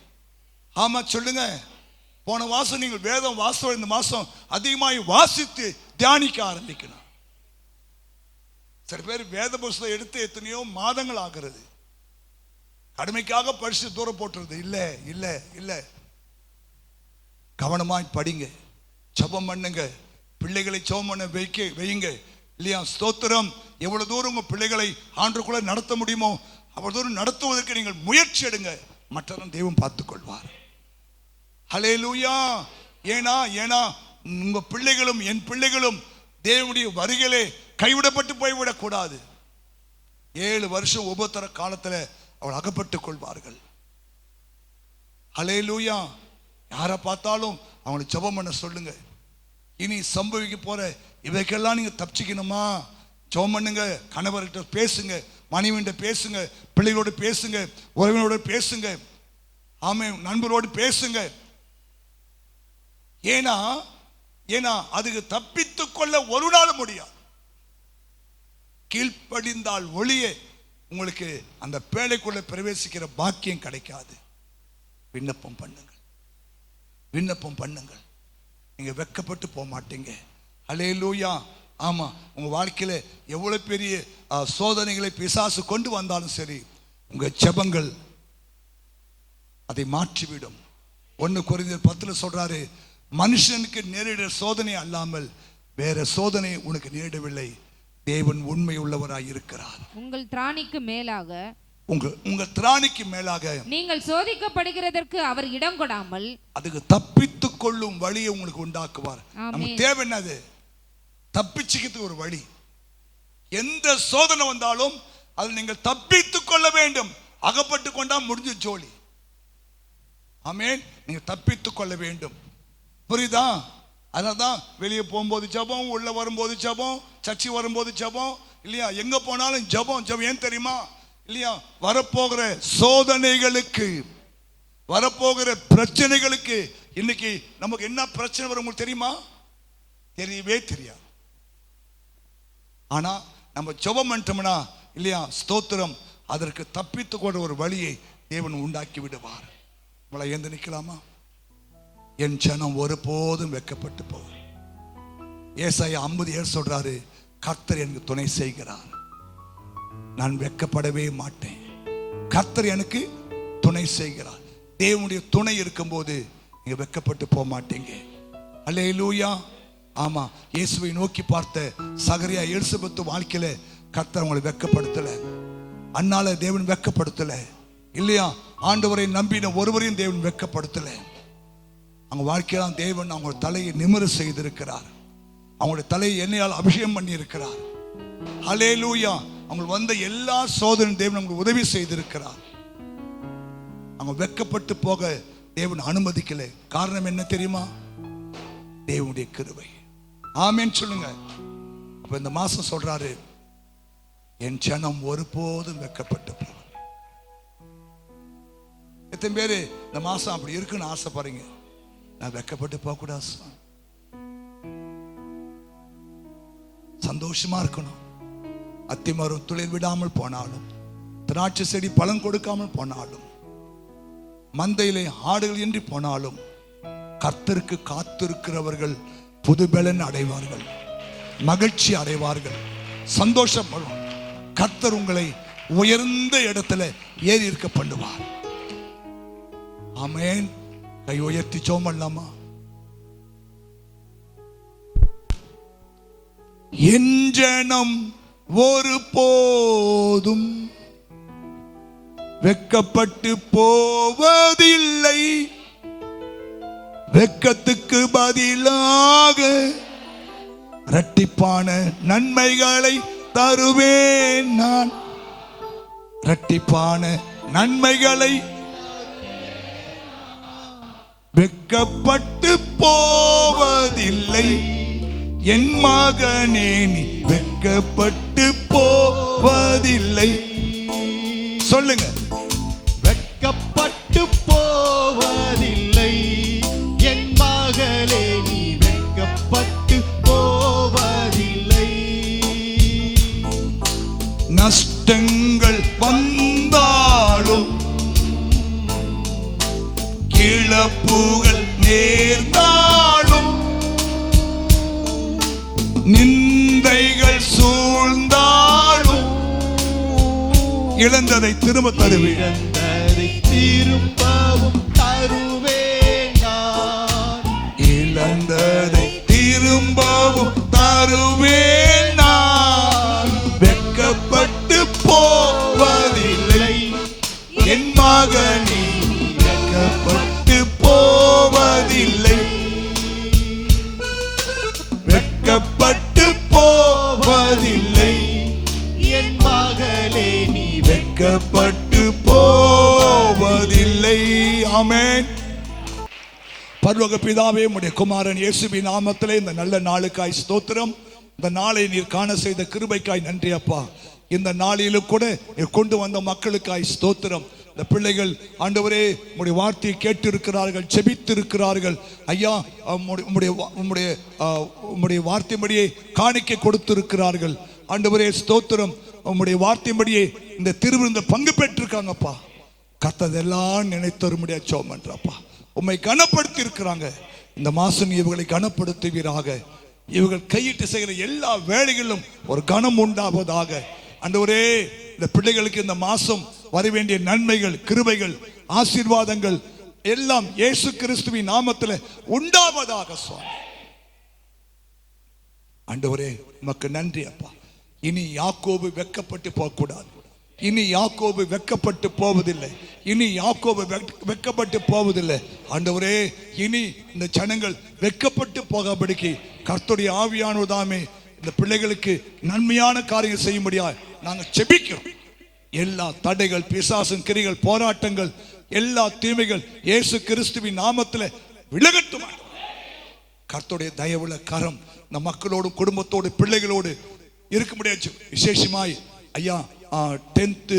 ஆமா, சொல்லுங்க. போன மாசம் நீங்கள் வேதம் வாசித்த இந்த மாசம் அதிகமாய் வாசித்து தியானிக்க ஆரம்பிக்கணும். சில பேர் வேத புஸ்தகம் எடுத்து எத்தனையோ மாதங்கள் ஆகிறது. கடமைக்காக படிச்சு தூரம் போட்டுறது இல்ல இல்ல இல்ல. கவனமாய் படிங்க, ஜெபம் பண்ணுங்க, பிள்ளைகளை ஜெபம் பண்ண வையுங்க, இல்லையா? ஸ்தோத்திரம். எவ்வளவு தூரம் உங்க பிள்ளைகளை ஆண்டுக்குள்ள நடத்த முடியுமோ அவ்வளவு தூரம் நடத்துவதற்கு நீங்கள் முயற்சி எடுங்க. மற்றவன் தெய்வம் பார்த்துக் கொள்வார். ஹல்லேலூயா. ஏனா உங்க பிள்ளைகளும் என் பிள்ளைகளும் தேவனுடைய வருகையிலே கைவிடப்பட்டு போய்விடக் கூடாது. 7 வருஷம் உபத்திர காலத்துல அவள் அகப்பட்டுக் கொள்வார்கள். ஹல்லேலூயா. யாரை பார்த்தாலும் அவங்களை ஜெபம் பண்ண சொல்லுங்க. இனி சம்பவிக்க போற இவைக்கெல்லாம் நீங்க தப்பிச்சுக்கணுமா? ஜெபம் பண்ணுங்க. கணவர்கிட்ட பேசுங்க, மனைவிட்ட பேசுங்க, பிள்ளைகளோடு பேசுங்க, உறவினரோடு பேசுங்க, ஆமே, நண்பரோடு பேசுங்க. ஏனா அதுக்கு தப்பித்துக் கொள்ள ஒரு நாள் முடியாது. கீழ்ப்படிந்தால் ஒளியே உங்களுக்கு அந்த பேழைக்குள்ள பிரவேசிக்கிற பாக்கியம் கிடைக்காது. விண்ணப்பம் பண்ணுங்கள், விண்ணப்பம் பண்ணுங்கள். நீங்க வெட்கப்பட்டு போக மாட்டீங்க. அல்லேலூயா. ஆமா, உங்க வாழ்க்கையில எவ்வளவு பெரிய சோதனைகளை பிசாசு கொண்டு வந்தாலும் சரி, உங்க ஜெபங்கள் அதை மாற்றிவிடும். 1 கொரிந்தியர் 10 சொல்றாரு, மனுஷனுக்கு நேரிட சோதனை அல்லாமல் வேற சோதனை உனக்கு நேரிடவில்லை, தேவன் உண்மை உள்ளவராய் இருக்கிறார். உங்கள் திராணிக்கு மேலாக உங்க திராணிக்கு மேலாக நீங்கள் சோதிக்கப்படுகிறதற்கு அவர் இடம் கொடாமல் அதுக்கு தப்பித்துக் கொள்ளும் வழியை உங்களுக்கு உண்டாக்குவார். நமக்கு தேவை என்னது? தப்பிச்சுக்கிறதுக்கு ஒரு வழி. எந்த சோதனை வந்தாலும் அது நீங்கள் தப்பித்துக் கொள்ள வேண்டும். அகப்பட்டு கொண்டா முடிஞ்சு ஜோலி. ஆமென். நீங்க தப்பித்துக் கொள்ள வேண்டும். புரியுதா? அதனால்தான் வெளியே போகும்போது ஜெபம், உள்ள வரும்போது ஜெபம், சர்ச்சை வரும்போது ஜெபம், இல்லையா? எங்க போனாலும் ஜெபம். ஏன் தெரியுமா? இல்லையா? வரப்போகிற சோதனைகளுக்கு, வரப்போகிற பிரச்சனைகளுக்கு. இன்னைக்கு நமக்கு என்ன பிரச்சனை வரும் உங்களுக்கு தெரியுமா? தெரியவே தெரியாது. ஆனா நம்ம ஜெபம் பண்ணிட்டோம்னா, இல்லையா, ஸ்தோத்திரம், அதற்கு தப்பித்துக் கொண்ட ஒரு வழியை தேவன் உண்டாக்கி விடுவார். நம்மளை எழுந்து நிற்கலாமா? என் ஜனம் ஒருபோதும் வெட்கப்பட்டு போவார். ஏசாயா 50:7 சொல்றாரு, கர்த்தர் எனக்கு துணை செய்கிறார், நான் வெட்கப்படவே மாட்டேன். கர்த்தர் எனக்கு துணை செய்கிறார். தேவனுடைய துணை இருக்கும்போது நீங்க வெட்கப்பட்டு போக மாட்டீங்க. அல்லேலூயா. ஆமா, இயேசுவை நோக்கி பார்த்த சகரியா எலிசபெத் வாழ்க்கையில கர்த்தர் அவங்களை வெட்கப்படுத்தல. அன்னால தேவன் வெட்கப்படுத்தல, இல்லையா? ஆண்டவரை நம்பின ஒருவரையும் தேவன் வெட்கப்படுத்தல. அவங்க வாழ்க்கையெல்லாம் தேவன் அவங்க தலையை நிமிர செய்திருக்கிறார். அவங்களுடைய தலையை எண்ணெயால் அபிஷேகம் பண்ணி இருக்கிறார். ஹல்லேலூயா. அவங்க வந்த எல்லா சோதனையும் தேவன் அவங்களுக்கு உதவி செய்திருக்கிறார். அவங்க வெட்கப்பட்டு போக தேவன் அனுமதிக்கல. காரணம் என்ன தெரியுமா? தேவனுடைய கிருபை. ஆமென் சொல்லுங்க. அப்ப இந்த மாசம் சொல்றாரு, என் ஜனம் ஒருபோதும் வெட்கப்பட்டு போக. எத்தனை பேரு இந்த மாசம் அப்படி இருக்குன்னு ஆசைப்படுறீங்க? நான் வெட்கப்பட்டு போக கூடாது, சந்தோஷமா இருக்கணும். அத்திமரம் துளிர் விடாமல் போனாலும், திராட்சை செடி பழம் கொடுக்காமல் போனாலும், மந்தையிலே ஆடுகள் இன்றி போனாலும், கர்த்தருக்கு காத்திருக்கிறவர்கள் புதுபலன் அடைவார்கள், மகிழ்ச்சி அடைவார்கள், சந்தோஷம் வரும். கர்த்தர் உங்களை உயர்ந்த இடத்துல ஏறி இருக்க பண்ணுவார். ஆமென். கை உயர்த்தி ஜெபம் பண்ணலாமா? என் ஜனம் ஒரு போதும் வெட்கப்பட்டு போவதில்லை, வெட்கத்துக்கு பதிலாக இரட்டிப்பான நன்மைகளை தருவேன் நான். இரட்டிப்பான நன்மைகளை. வெட்கப்பட்டு போவதில்லை என் மகனே, நீ வெட்கப்பட்டு போவதில்லை. சொல்லுங்க. வெட்கப்பட்டு போவதில்லை என் மகளே, நீ வெட்கப்பட்டு போவதில்லை. நஷ்டங்கள் வந்தாலும் இழப்புகள் நேர்ந்தாலும் நிந்தைகள் சூழ்ந்தாலும் இழந்ததை திரும்ப தருவேன். இழந்ததை திரும்பவும் தருவேன் நான். இழந்ததை திரும்பவும் தருவேன் நான். வெட்கப்பட்டு போவதில்லை என் மகனே, வெட்கப்பட்டு போவதில்லை. வெட்கப்பட்டு போவதில்லை என் மகளே, நீ வெட்கப்பட்டு போவதில்லை. ஆமென். பரலோக பிதாவே, உம்முடைய குமாரன் இயேசுவின் நாமத்திலே இந்த நல்ல நாளுக்காய் ஸ்தோத்திரம். இந்த நாளை நீர் காண செய்த கிருபைக்காய் நன்றி அப்பா. இந்த நாளிலும் கூட நீர் கொண்டு வந்த மக்களுக்காய் ஸ்தோத்திரம். இந்த பிள்ளைகள் ஆண்டவரே உம்முடைய வார்த்தையை கேட்டு இருக்கிறார்கள், ஜெபித்து இருக்கிறார்கள் ஐயா. உம்முடைய வார்த்தையின்படியே காணிக்கை கொடுத்திருக்கிறார்கள் ஆண்டவரே ஸ்தோத்திரம். உம்முடைய வார்த்தையின்படியே இந்த திருவிருந்த பங்கு பெற்றிருக்காங்கப்பா. கர்த்ததெல்லாம் நினைத்தரும்படியா ஜெபம் பண்றப்பா. உம்மை கனப்படுத்தி இருக்கிறாங்க. இந்த மாசம் இவர்களை கனப்படுத்துவீராக. இவர்கள் கையிட்டு செய்கிற எல்லா வேலைகளிலும் ஒரு கனம் உண்டாவதாக ஆண்டவரே. இந்த பிள்ளைகளுக்கு இந்த மாசம் வர வேண்டிய நன்மைகள், கிருபைகள், ஆசீர்வாதங்கள் எல்லாம் இயேசு கிறிஸ்துவின் நாமத்தில் உண்டாவதாக சுவாமி. ஆண்டவரே உமக்கு நன்றி அப்பா. இனி யாக்கோபு வெட்கப்பட்டு போகக்கூடாது. இனி யாக்கோபு வெட்கப்பட்டு போவதில்லை. இனி யாக்கோபு வெட்கப்பட்டு போவதில்லை ஆண்டவரே. இனி இந்த ஜனங்கள் வெட்கப்பட்டு போகாதபடிக்கு கர்த்தருடைய ஆவியானவர்தாமே இந்த பிள்ளைகளுக்கு நன்மையான காரியங்கள் செய்யும்படியா நாங்கள் ஜெபிக்கிறோம். எல்லா தடைகள், பிசாசின் கிரிகள், போராட்டங்கள், எல்லா தீமைகள் இயேசு கிறிஸ்துவின் நாமத்தில் விலகட்டும். கர்த்தருடைய தயவுள்ள கரம் இந்த மக்களோடு, குடும்பத்தோடு, பிள்ளைகளோடு இருக்க முடியாது. விசேஷமாய் ஐயா 10th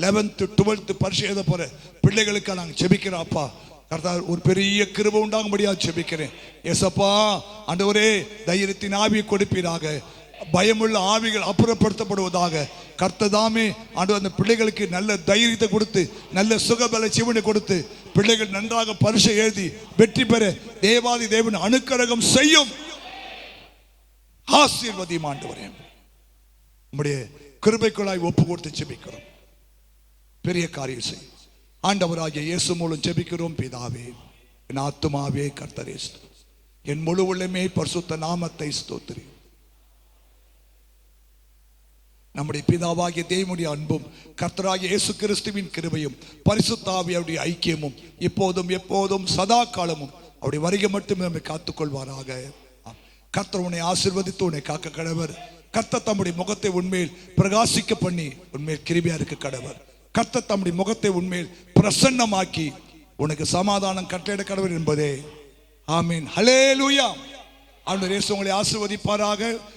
11th 12th பரிசு எழுத போற பிள்ளைகளுக்கு நாங்கள் ஜெபிக்கிறோம் அப்பா. கர்த்தர் ஒரு பெரிய கிருபை உண்டாகும்படியா ஜெபிக்கிறேன் ஏசப்பா. ஆண்டவரே தைரியத்தின் ஆவியை கொடுப்பீராக. பயமுள்ள ஆவிகள் அப்புறப்படுத்தப்படுவதாக. கர்த்ததாமே ஆண்டவர் அந்த பிள்ளைகளுக்கு நல்ல தைரியத்தை கொடுத்து, நல்ல சுகபல ஜீவனை கொடுத்து, பிள்ளைகள் நன்றாக பரிசை எழுதி வெற்றி பெற தேவாதி தேவன் அனுக்கிரகம் செய்யும். ஆசீர்வதியும் ஆண்டவரே. நம்முடைய கிருபைக்குள்ளாய் ஒப்பு கொடுத்து ஜெபிக்கிறோம். பெரிய காரியம் செய்யும் ஆண்டவராகிய இயேசு மூலம் ஜெபிக்கிறோம் பிதாவே. என் ஆத்துமாவே கர்த்தரே ஸ்தோத்திரி, என் முழு உள்ளமே பரிசுத்த நாமத்தை ஸ்தோத்திரி. நம்முடைய பிதாவாகிய தேவனுடைய அன்பும் கர்த்தராகிய இயேசு கிறிஸ்துவின் கிருபையும் பரிசுத்த ஆவியுடைய ஐக்கியமும் இப்போதும் எப்போதும் சதா காலமும் அவருடைய வருகை மட்டுமே நம்மை காத்துக்கொள்வாராக. கர்த்தர் உன்னை ஆசீர்வதித்து உன்னை காக்க கடவர். கர்த்தர் தம்முடைய முகத்தை உன்மேல் பிரகாசிக்க பண்ணி உன்மேல் கிருபையா இருக்க கடவர். கர்த்தர் தம்முடைய முகத்தை உன்மேல் பிரசன்னமாக்கி உனக்கு சமாதானம் கட்டளையிட கடவர் என்பதே. ஆமீன். ஹல்லேலூயா. ஆண்டவர் இயேசு உங்களை ஆசீர்வதிப்பாராக.